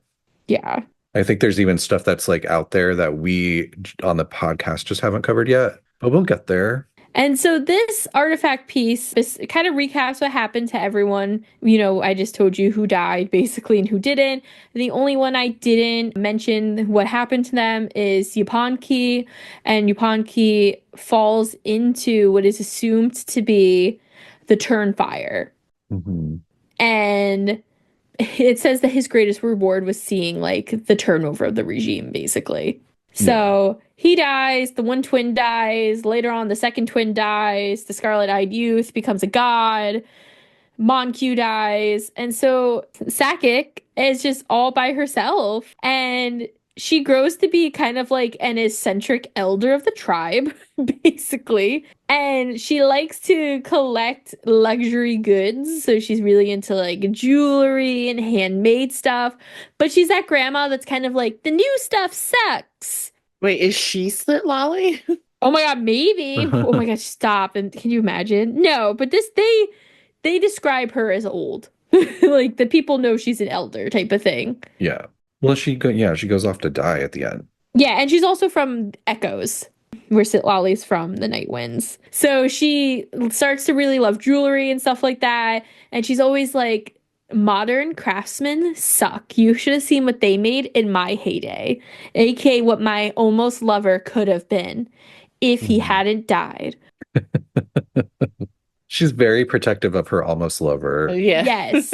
Yeah. I think there's even stuff that's like out there that we on the podcast just haven't covered yet, but we'll get there. And so this artifact piece kind of recaps what happened to everyone. You know, I just told you who died basically and who didn't. The only one I didn't mention what happened to them is Yupanqui, and Yupanqui falls into what is assumed to be the Turnfire. And it says that his greatest reward was seeing like the turnover of the regime, basically. So he dies, the one twin dies, later on the second twin dies, the Scarlet-Eyed youth becomes a god, Manqu dies, and so Sakkuk is just all by herself, and she grows to be kind of like an eccentric elder of the tribe, basically, and she likes to collect luxury goods, so she's really into like jewelry and handmade stuff, but she's that grandma that's kind of like, the new stuff sucks. Wait, is she Slit Lolly? Oh my god, maybe. Oh my gosh, stop. And can you imagine? No, but they describe her as old. Like the people know she's an elder type of thing. Yeah. Well, she goes off to die at the end. Yeah, and she's also from Echoes, where Sitlali's from, the Night Winds. So she starts to really love jewelry and stuff like that. And she's always like, modern craftsmen suck. You should have seen what they made in my heyday. AKA what my almost lover could have been if he hadn't died. She's very protective of her almost lover. Yeah. Yes.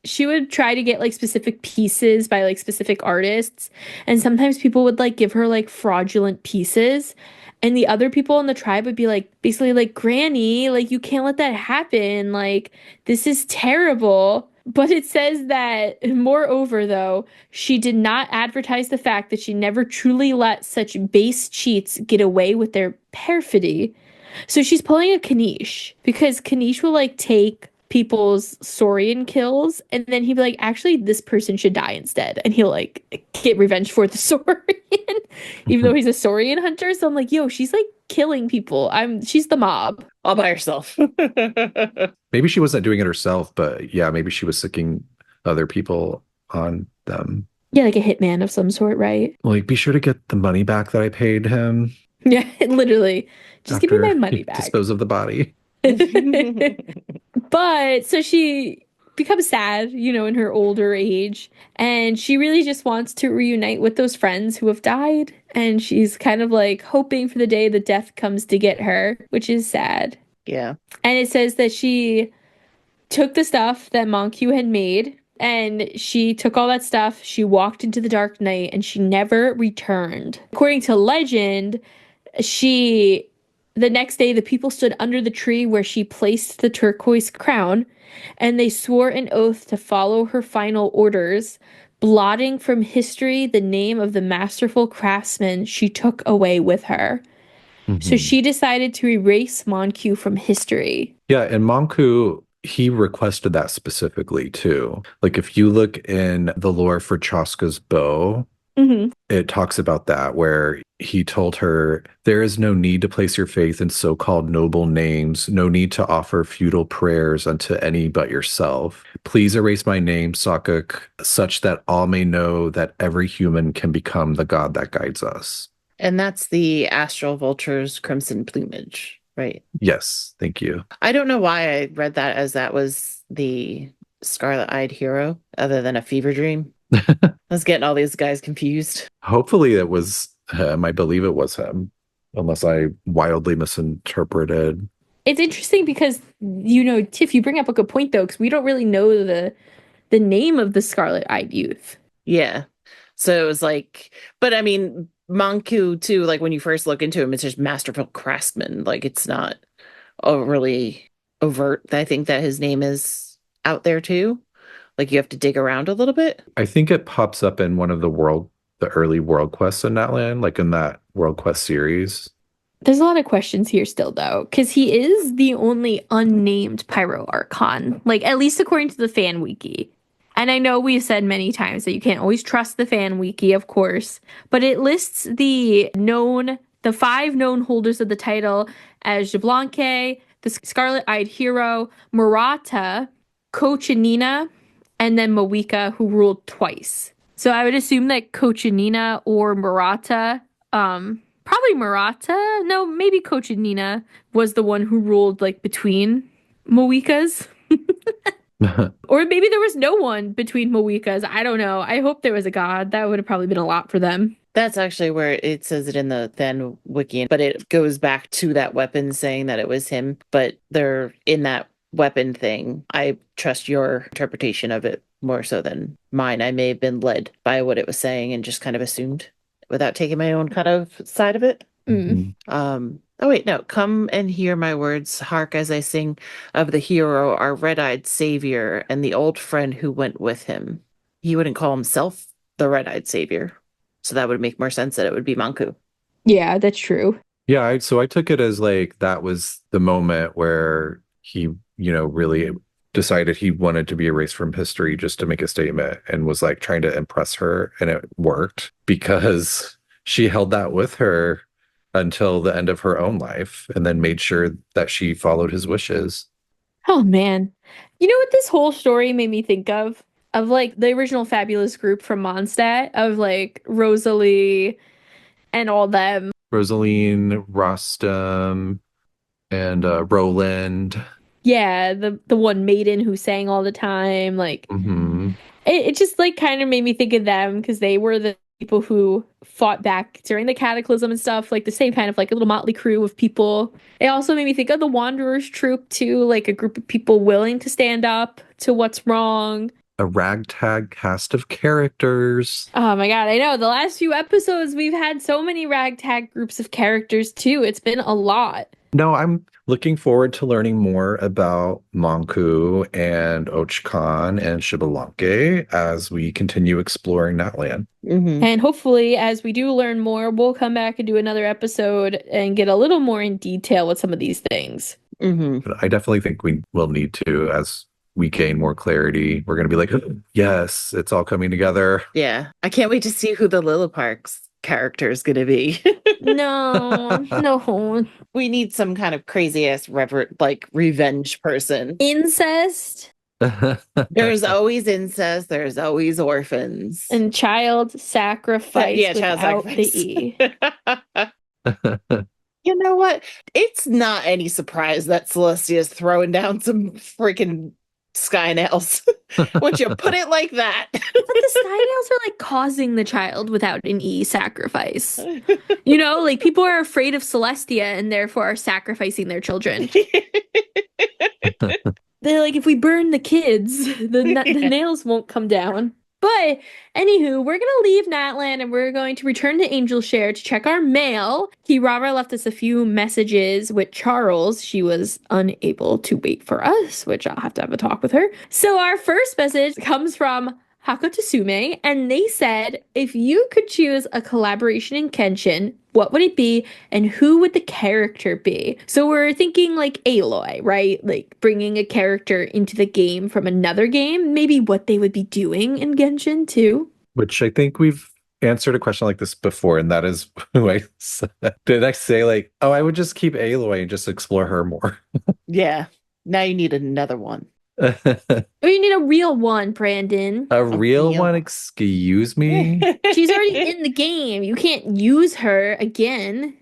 She would try to get like specific pieces by like specific artists, and sometimes people would like give her like fraudulent pieces, and the other people in the tribe would be like, basically like, Granny, like you can't let that happen, like this is terrible. But it says that, moreover though, she did not advertise the fact that she never truly let such base cheats get away with their perfidy. So she's pulling a Kanish, because Kanish will like take people's Saurian kills, and then he'd be like, actually, this person should die instead. And he'll like get revenge for the Saurian, even though he's a Saurian hunter. So I'm like, yo, she's like killing people. She's the mob. All by herself. Maybe she wasn't doing it herself, but yeah, maybe she was sicking other people on them. Yeah, like a hitman of some sort, right? Like, be sure to get the money back that I paid him. Yeah, literally. Just give me my money back. Dispose of the body. But so she becomes sad, you know, in her older age, and she really just wants to reunite with those friends who have died, and she's kind of like hoping for the day that death comes to get her, which is sad. Yeah. And it says that she took the stuff that Manqu had made, and she took all that stuff, she walked into the dark night, and she never returned. According to legend, the next day, the people stood under the tree where she placed the turquoise crown, and they swore an oath to follow her final orders, blotting from history the name of the masterful craftsman she took away with her. So she decided to erase Manqu from history. Yeah, and Manqu, he requested that specifically too. Like if you look in the lore for Chaska's bow, it talks about that where he told her, there is no need to place your faith in so-called noble names, no need to offer futile prayers unto any but yourself. Please erase my name, Sakkuk, such that all may know that every human can become the god that guides us. And that's the astral vulture's crimson plumage, right? Yes, thank you. I don't know why I read that as that was the Scarlet-Eyed Hero, other than a fever dream. I was getting all these guys confused. Hopefully it was him. I believe it was him, unless I wildly misinterpreted. It's interesting because, Tiff, you bring up a good point, though, because we don't really know the name of the Scarlet-Eyed youth. Yeah. So it was like, but I mean, Manqu too, like when you first look into him, it's just masterful craftsman. Like it's not really overt. I think that his name is out there too. Like you have to dig around a little bit. I think it pops up in one of the early world quests in Natlan, like in that world quest series. There's a lot of questions here still, though, because he is the only unnamed Pyro Archon, like at least according to the fan wiki. And I know we've said many times that you can't always trust the fan wiki, of course, but it lists the 5 known holders of the title as Xbalanque, the Scarlet-Eyed Hero, Murata, Cochinina, and then Mawika, who ruled twice. So I would assume that Cochinina or Murata, probably Murata, no, maybe Cochinina was the one who ruled like between Mawikas. Or maybe there was no one between Mawikas. I don't know. I hope there was a god. That would have probably been a lot for them. That's actually where it says it in the fan wiki, but it goes back to that weapon saying that it was him. But they're in that weapon thing. I trust your interpretation of it more so than mine. I may have been led by what it was saying and just kind of assumed without taking my own kind of side of it. Oh, wait, no. Come and hear my words. Hark as I sing of the hero, our red-eyed savior, and the old friend who went with him. He wouldn't call himself the red-eyed savior. So that would make more sense that it would be Manqu. Yeah, that's true. Yeah, so I took it as like that was the moment where he, really decided he wanted to be erased from history just to make a statement and was like trying to impress her. And it worked because she held that with her until the end of her own life and then made sure that she followed his wishes. Oh, man. You know what this whole story made me think of? Of like the original Fabulous group from Mondstadt, of like Rosalie and all them. Rosaline, Rostam, and Roland. Yeah, the one maiden who sang all the time. Like, it just like kind of made me think of them because they were the people who fought back during the cataclysm and stuff, like the same kind of like a little motley crew of people. It also made me think of the Wanderers troop too, like a group of people willing to stand up to what's wrong. A ragtag cast of characters. Oh my god, I know. The last few episodes, we've had so many ragtag groups of characters too. It's been a lot. No, I'm looking forward to learning more about Manqu and Och-Kan and Xbalanque as we continue exploring Natlan. And hopefully, as we do learn more, we'll come back and do another episode and get a little more in detail with some of these things. But I definitely think we will need to, as we gain more clarity. We're going to be like, yes, it's all coming together. Yeah. I can't wait to see who the Lilliparks character is going to be. No. We need some kind of crazy ass revenge person. Incest. There's always incest. There's always orphans. And child sacrifice. Yeah, child sacrifice. The E. You know what? It's not any surprise that Celestia's throwing down some freaking sky nails. Once you put it like that. But the sky nails are like causing the child without an E sacrifice. Like people are afraid of Celestia and therefore are sacrificing their children. They're like, if we burn the kids, the nails won't come down. But anywho, we're going to leave Natlan and we're going to return to Angel Share to check our mail. Kirara left us a few messages with Charles. She was unable to wait for us, which I'll have to have a talk with her. So our first message comes from Hako Tsume, and they said if you could choose a collaboration in Genshin, what would it be and who would the character be? So we're thinking like Aloy, right? Like bringing a character into the game from another game, maybe what they would be doing in Genshin too. Which I think we've answered a question like this before, and that is who I said. Did I say like, oh, I would just keep Aloy and just explore her more? Yeah. Now you need another one. Oh, you need a real one, Brandon. A real one? Excuse me? She's already in the game. You can't use her again.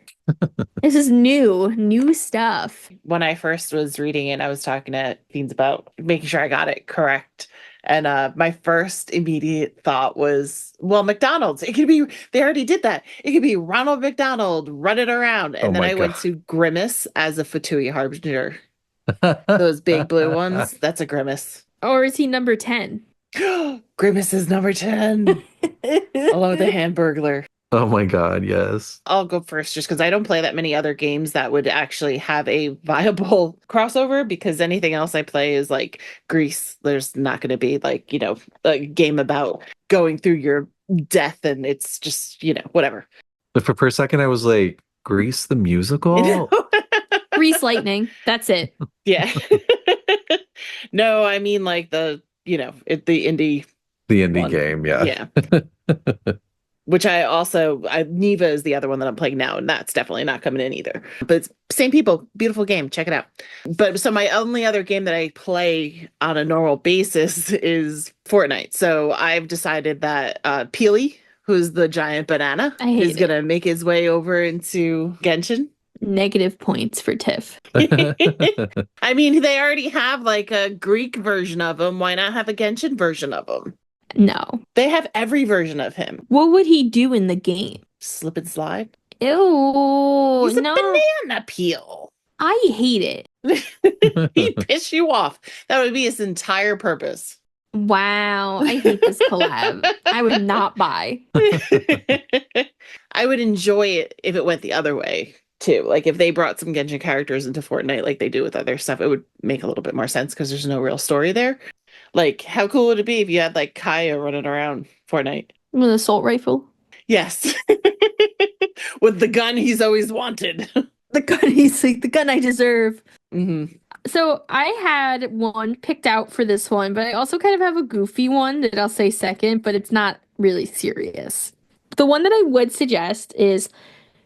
This is new stuff. When I first was reading it, I was talking to Fiends about making sure I got it correct. And my first immediate thought was, well, McDonald's. It could be, they already did that. It could be Ronald McDonald running around. And then I went to Grimace as a Fatui Harbinger. Those big blue ones. That's a Grimace. Or is he number 10? Grimace is number 10. Along with the Hamburglar. Oh my God, yes. I'll go first just because I don't play that many other games that would actually have a viable crossover, because anything else I play is like Grease. There's not going to be like, a game about going through your death and it's just, whatever. But for a second, I was like, Grease the musical? Grease Lightning. That's it. Yeah. No, I mean like the indie. The indie one. game, yeah. Yeah. Which Neva is the other one that I'm playing now, and that's definitely not coming in either. But it's same people, beautiful game, check it out. But so my only other game that I play on a normal basis is Fortnite. So I've decided that Peely, who's the giant banana, is going to make his way over into Genshin. Negative points for Tiff. I mean, they already have like a Greek version of him. Why not have a Genshin version of him? No. They have every version of him. What would he do in the game? Slip and slide? Ew. He's a banana peel. I hate it. He'd piss you off. That would be his entire purpose. Wow. I hate this collab. I would not buy. I would enjoy it if it went the other way, too. Like if they brought some Genshin characters into Fortnite like they do with other stuff, it would make a little bit more sense because there's no real story there. Like, how cool would it be if you had, like, Kaya running around Fortnite? With an assault rifle? Yes. With the gun he's always wanted. The gun he's like, the gun I deserve. Mm-hmm. So I had one picked out for this one, but I also kind of have a goofy one that I'll say second, but it's not really serious. The one that I would suggest is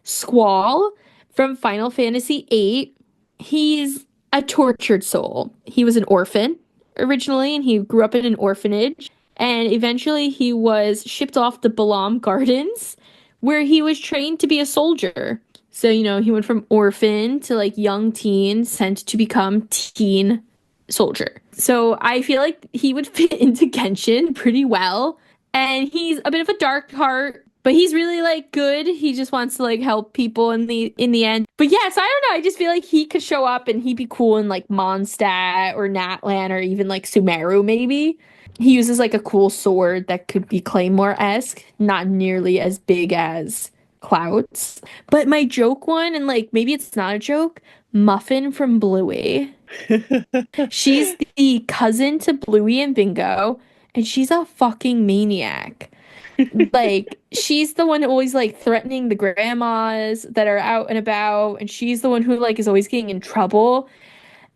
Squall from Final Fantasy VIII. He's a tortured soul. He was an orphan originally, and he grew up in an orphanage, and eventually he was shipped off to Balam Gardens, where he was trained to be a soldier. So, he went from orphan to like young teen, sent to become teen soldier. So I feel like he would fit into Genshin pretty well, and he's a bit of a dark heart, but he's really like good. He just wants to like help people in the end. But yes, I don't know. I just feel like he could show up and he'd be cool in like Mondstadt or Natlan or even like Sumeru maybe. He uses like a cool sword that could be Claymore-esque, not nearly as big as Cloud's. But my joke one, and like maybe it's not a joke, Muffin from Bluey. She's the cousin to Bluey and Bingo, and she's a fucking maniac. Like, she's the one always like threatening the grandmas that are out and about, and she's the one who like is always getting in trouble.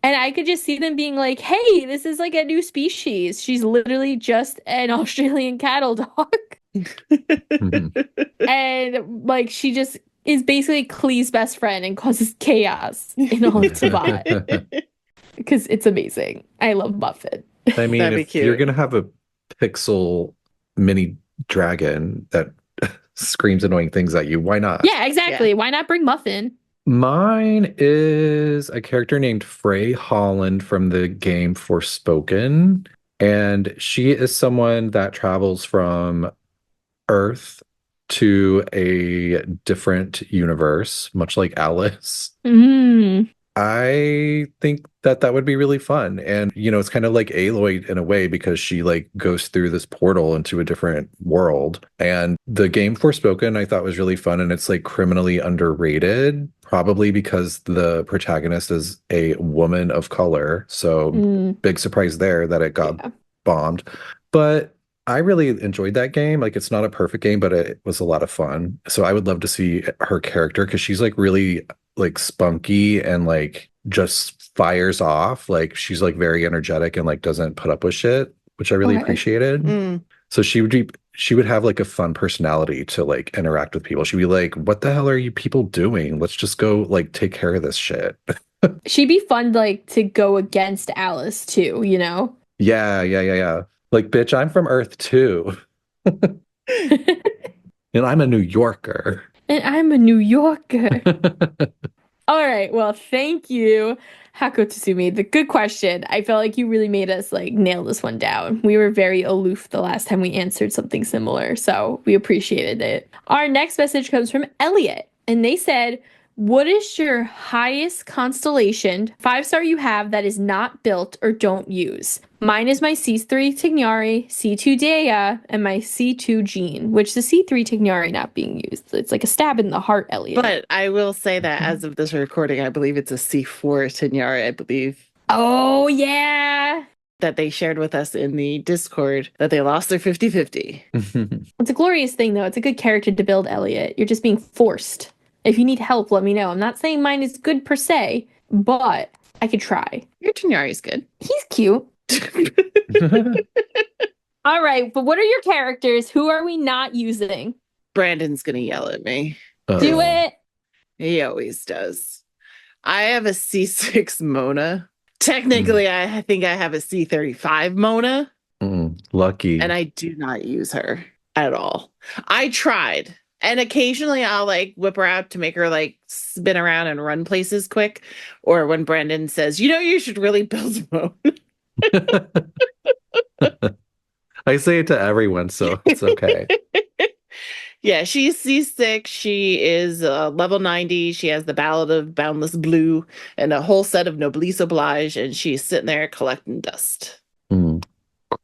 And I could just see them being like, hey, this is like a new species. She's literally just an Australian cattle dog. And like she just is basically Klee's best friend and causes chaos in all of Teyvat. Because it's amazing. I love Muffin. I mean, if you're gonna have a pixel mini dragon that screams annoying things at you, why not? Yeah, exactly. Yeah. Why not bring Muffin? Mine is a character named Frey Holland from the game Forspoken, and she is someone that travels from Earth to a different universe, much like Alice. I think that would be really fun. And, it's kind of like Aloy in a way because she like goes through this portal into a different world. And the game Forspoken I thought was really fun, and it's like criminally underrated, probably because the protagonist is a woman of color. So big surprise there that it got bombed. But I really enjoyed that game. Like, it's not a perfect game, but it was a lot of fun. So I would love to see her character because she's like really like spunky and like just fires off. Like, she's like very energetic and like doesn't put up with shit, which I really appreciated. So she would have like a fun personality to like interact with people. She'd be like, what the hell are you people doing? Let's just go like take care of this shit. She'd be fun like to go against Alice too, you know? Yeah. Like, bitch, I'm from Earth too. And I'm a New Yorker. And I'm a New Yorker. All right. Well, thank you, Hako Tsumi. The good question. I felt like you really made us like nail this one down. We were very aloof the last time we answered something similar, so we appreciated it. Our next message comes from Elliot, and they said, what is your highest constellation 5-star you have that is not built or don't use? Mine is my C3 Tignari, C2 Dea, and my C2 Jean, which the C3 Tignari not being used. It's like a stab in the heart, Elliot. But I will say that as of this recording, I believe it's a C4 Tignari, I believe. Oh, yeah. That they shared with us in the Discord that they lost their 50-50. It's a glorious thing, though. It's a good character to build, Elliot. You're just being forced. If you need help, let me know. I'm not saying mine is good per se, but I could try. Your Tignari is good. He's cute. All right, but what are your characters? Who are we not using? Brandon's going to yell at me. Do it. He always does. I have a C6 Mona. Technically, I think I have a C35 Mona. Lucky. And I do not use her at all. I tried. And occasionally I'll like whip her out to make her like spin around and run places quick. Or when Brandon says, you should really build a Mona. I say it to everyone, so it's okay. Yeah, she's C6. She is level 90. She has the Ballad of Boundless Blue and a whole set of Noblesse Oblige, and she's sitting there collecting dust.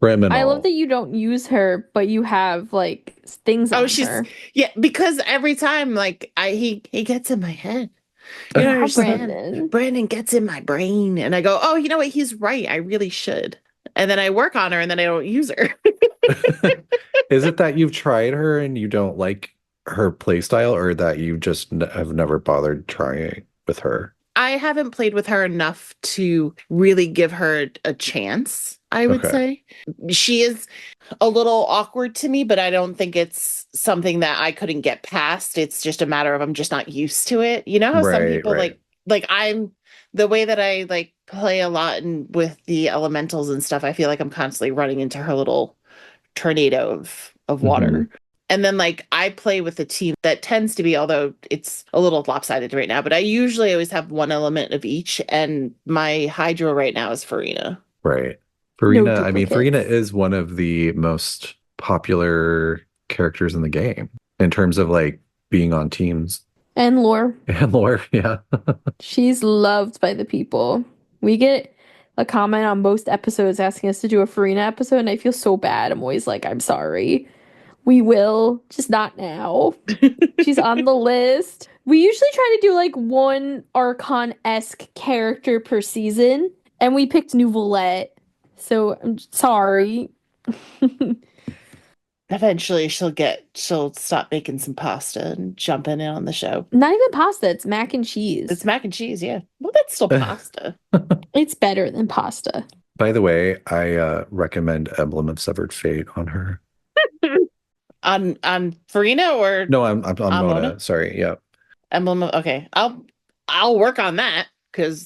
Criminal. I love that you don't use her, but you have like things on her. Yeah, because every time like he gets in my head. You know, Brandon gets in my brain, and I go, oh, you know what? He's right. I really should. And then I work on her, and then I don't use her. Is it that you've tried her and you don't like her playstyle, or that you just have never bothered trying with her? I haven't played with her enough to really give her a chance, I would say. She is a little awkward to me, but I don't think it's something that I couldn't get past. It's just a matter of I'm just not used to it. You know how some people like I'm the way that I like play a lot with the elementals and stuff, I feel like I'm constantly running into her little tornado of water. And then like I play with a team that tends to be, although it's a little lopsided right now, but I usually always have one element of each. And my Hydro right now is Farina. Right. Farina, I mean, Farina is one of the most popular characters in the game in terms of like being on teams. And lore. Yeah. She's loved by the people. We get a comment on most episodes asking us to do a Farina episode, and I feel so bad. I'm always like, I'm sorry. We will, just not now. She's on the list. We usually try to do like one Archon-esque character per season, and we picked Nouvelette. So I'm sorry. Eventually she'll stop making some pasta and jump in on the show. Not even pasta, it's mac and cheese. It's mac and cheese, yeah. Well, that's still pasta. It's better than pasta. By the way, I recommend Emblem of Severed Fate on her. on Farina or no, I'm on Mona. Sorry, yeah. Emblem of, okay. I'll work on that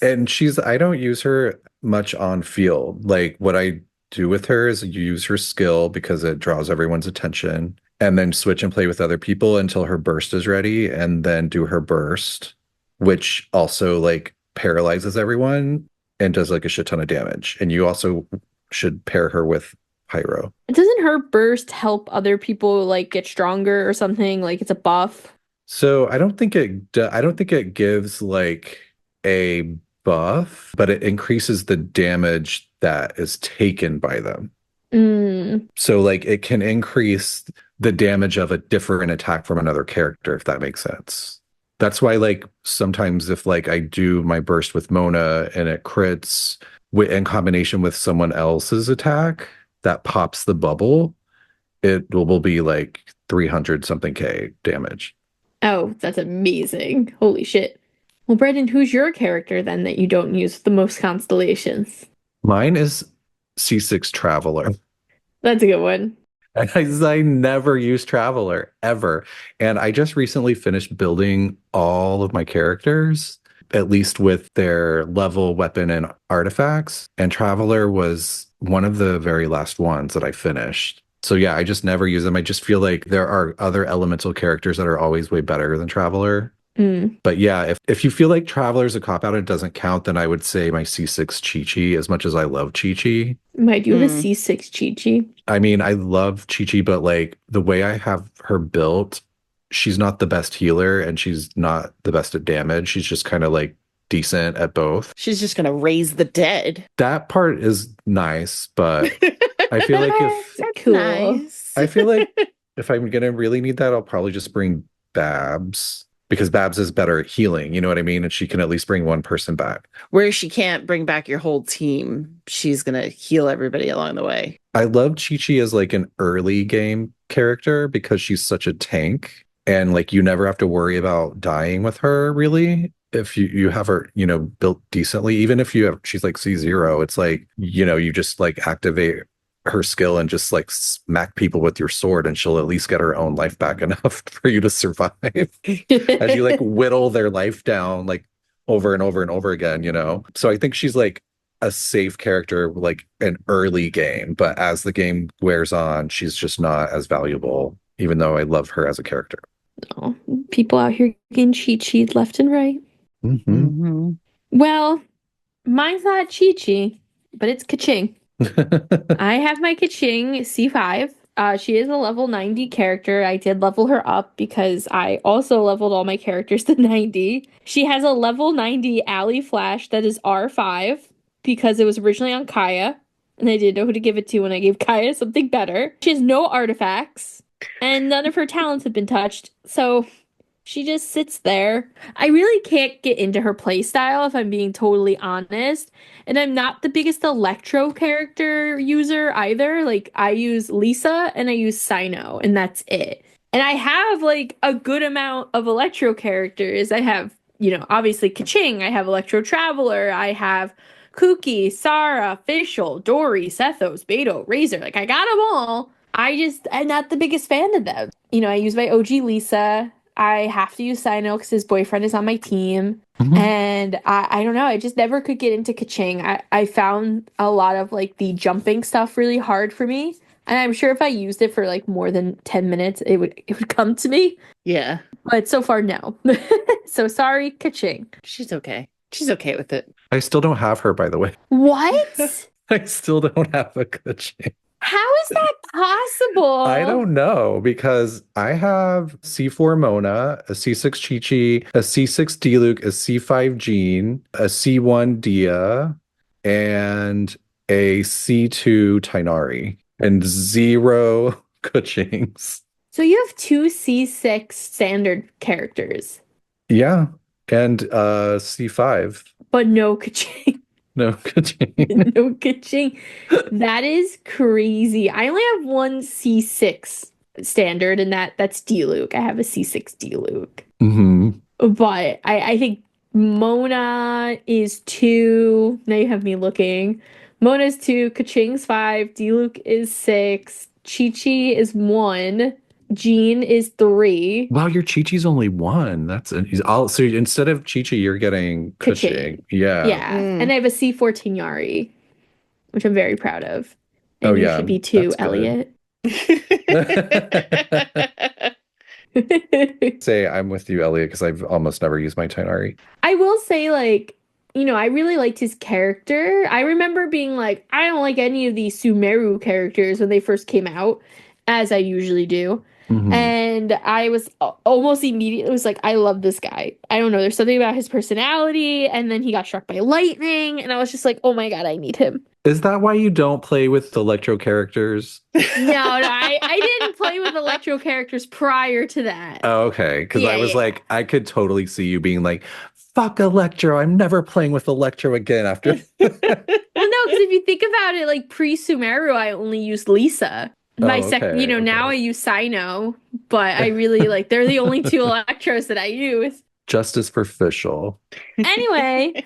and I don't use her much on field. Like what I do with her is you use her skill because it draws everyone's attention, and then switch and play with other people until her burst is ready, and then do her burst, which also like paralyzes everyone and does like a shit ton of damage. And you also should pair her with Pyro. Doesn't her burst help other people like get stronger or something? Like it's a buff? So I don't think it gives like a buff, but it increases the damage that is taken by them. So like it can increase the damage of a different attack from another character, if that makes sense. That's why like sometimes if like I do my burst with Mona and it crits in combination with someone else's attack, that pops the bubble, it will be like 300 something K damage. Oh, that's amazing. Holy shit. Well, Brendan, who's your character then that you don't use the most constellations? Mine is C6 Traveler. That's a good one. I never use Traveler ever. And I just recently finished building all of my characters, at least with their level, weapon, and artifacts. And Traveler was one of the very last ones that I finished. So yeah, I just never use them. I just feel like there are other elemental characters that are always way better than Traveler. But yeah, if you feel like Traveler is a cop-out and it doesn't count, then I would say my C6 Chi-Chi, as much as I love Chi-Chi. Might you have a C6 Chi-Chi? I mean, I love Chi-Chi, but like the way I have her built, she's not the best healer and she's not the best at damage. She's just kind of like decent at both. She's just going to raise the dead. That part is nice, but I feel like Nice. I feel like if I'm going to really need that, I'll probably just bring Babs. Because Babs is better at healing, you know what I mean? And she can at least bring one person back. Where she can't bring back your whole team, she's going to heal everybody along the way. I love Chi-Chi as like an early game character because she's such a tank. And like you never have to worry about dying with her, really. If you have her, built decently, even if she's like C0, it's like, you just like activate her skill and just like smack people with your sword and she'll at least get her own life back enough for you to survive as you like whittle their life down like over and over and over again, so I think she's like a safe character like an early game, but as the game wears on she's just not as valuable, even though I love her as a character. Oh, people out here getting Chi-Chi left and right. Well, mine's not Chi-Chi, but it's Ka-Ching. I have my Ka-Ching C5. She is a level 90 character. I did level her up because I also leveled all my characters to 90. She has a level 90 Ally Flash that is R5 because it was originally on Kaya, and I didn't know who to give it to when I gave Kaya something better. She has no artifacts, and none of her talents have been touched, so she just sits there. I really can't get into her playstyle if I'm being totally honest. And I'm not the biggest Electro character user either. Like, I use Lisa and I use Sino, and that's it. And I have, like, a good amount of Electro characters. I have, obviously Ka-Ching. I have Electro Traveler. I have Kuki, Sarah, Fischl, Dory, Sethos, Beto, Razor. Like, I got them all. I'm not the biggest fan of them. I use my OG Lisa. I have to use Sino because his boyfriend is on my team. And I don't know. I just never could get into Ka-Ching. I found a lot of like the jumping stuff really hard for me. And I'm sure if I used it for like more than 10 minutes, it would come to me. Yeah. But so far, no. So sorry, Ka-Ching. She's okay. She's okay with it. I still don't have her, by the way. What? I still don't have a Ka-Ching. How is that possible? I don't know, because I have C4 Mona, a C6 Chi-Chi, a C6 Diluc, a C5 Jean, a C1 Dia, and a C2 Tighnari, and 0 Ka-Chings. So you have 2 C6 standard characters. Yeah, and C5. But no Ka-Ching. No Ka-Ching. No Ka-Ching. That is crazy. I only have one C6 standard, and that's Diluc. I have a C6 Diluc. But I think Mona is 2. Now you have me looking. Mona's 2, Ka-Ching's 5, Diluc is 6, Chi-Chi is 1, Jean is 3. Wow, your Chi-Chi's only 1. So instead of Chi-Chi, you're getting Ka-Ching. Yeah. Yeah. And I have a C4 Tighnari, which I'm very proud of. And you should be 2, Elliot. Say I'm with you, Elliot, because I've almost never used my Tighnari. I will say, like, I really liked his character. I remember being like, I don't like any of these Sumeru characters when they first came out, as I usually do. And I was almost immediately was like, I love this guy. I don't know. There's something about his personality. And then he got struck by lightning. And I was just like, oh my God, I need him. Is that why you don't play with Electro characters? No, I didn't play with Electro characters prior to that. Oh, okay. Because I was like, I could totally see you being like, fuck Electro. I'm never playing with Electro again after. Well, no, because if you think about it, like pre-Sumeru, I only used Lisa. Now I use Sino, but I really they're the only two Electros that I use. Just as superficial. Anyway,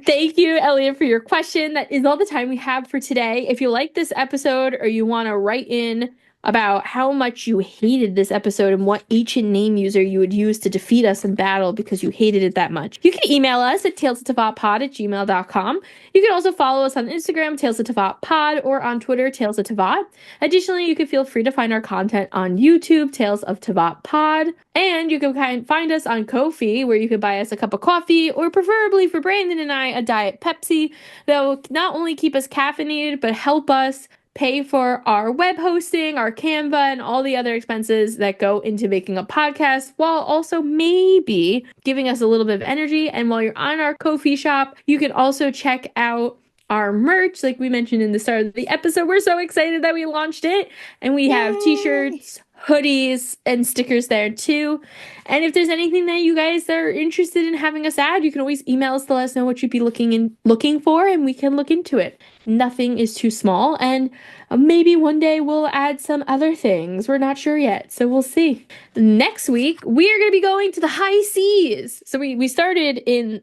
thank you, Elliot, for your question. That is all the time we have for today. If you like this episode or you want to write in about how much you hated this episode and what ancient name user you would use to defeat us in battle because you hated it that much, you can email us at talesoftevatpod@gmail.com. You can also follow us on Instagram, talesoftevatpod, or on Twitter, Tales of Teyvat. Additionally, you can feel free to find our content on YouTube, Tales of Teyvat Pod, and you can find us on Ko-fi, where you can buy us a cup of coffee, or preferably for Brandon and I, a Diet Pepsi that will not only keep us caffeinated, but help us pay for our web hosting, our Canva, and all the other expenses that go into making a podcast, while also maybe giving us a little bit of energy. And while you're on our Ko-fi shop, you can also check out our merch, like we mentioned in the start of the episode. We're so excited that we launched it, and we have t-shirts, hoodies, and stickers there too. And if there's anything that you guys are interested in having us add, you can always email us to let us know what you'd be looking for, and we can look into it. Nothing is too small, and maybe one day we'll add some other things. We're not sure yet, so we'll see. Next week, we are going to be going to the high seas. So we started in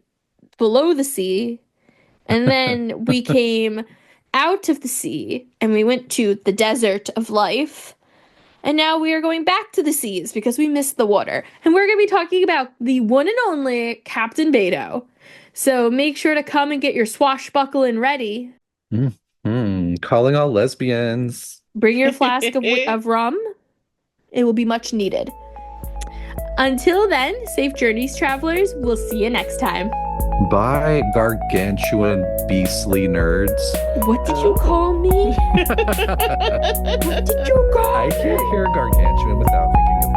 below the sea, and then we came out of the sea, and we went to the desert of life. And now we are going back to the seas because we missed the water. And we're going to be talking about the one and only Captain Beto. So make sure to come and get your swashbuckling ready. Calling all lesbians. Bring your flask of rum. It will be much needed. Until then, safe journeys, travelers. We'll see you next time. Bye, gargantuan beastly nerds. What did you call me? What did you call me? I can't hear gargantuan without thinking of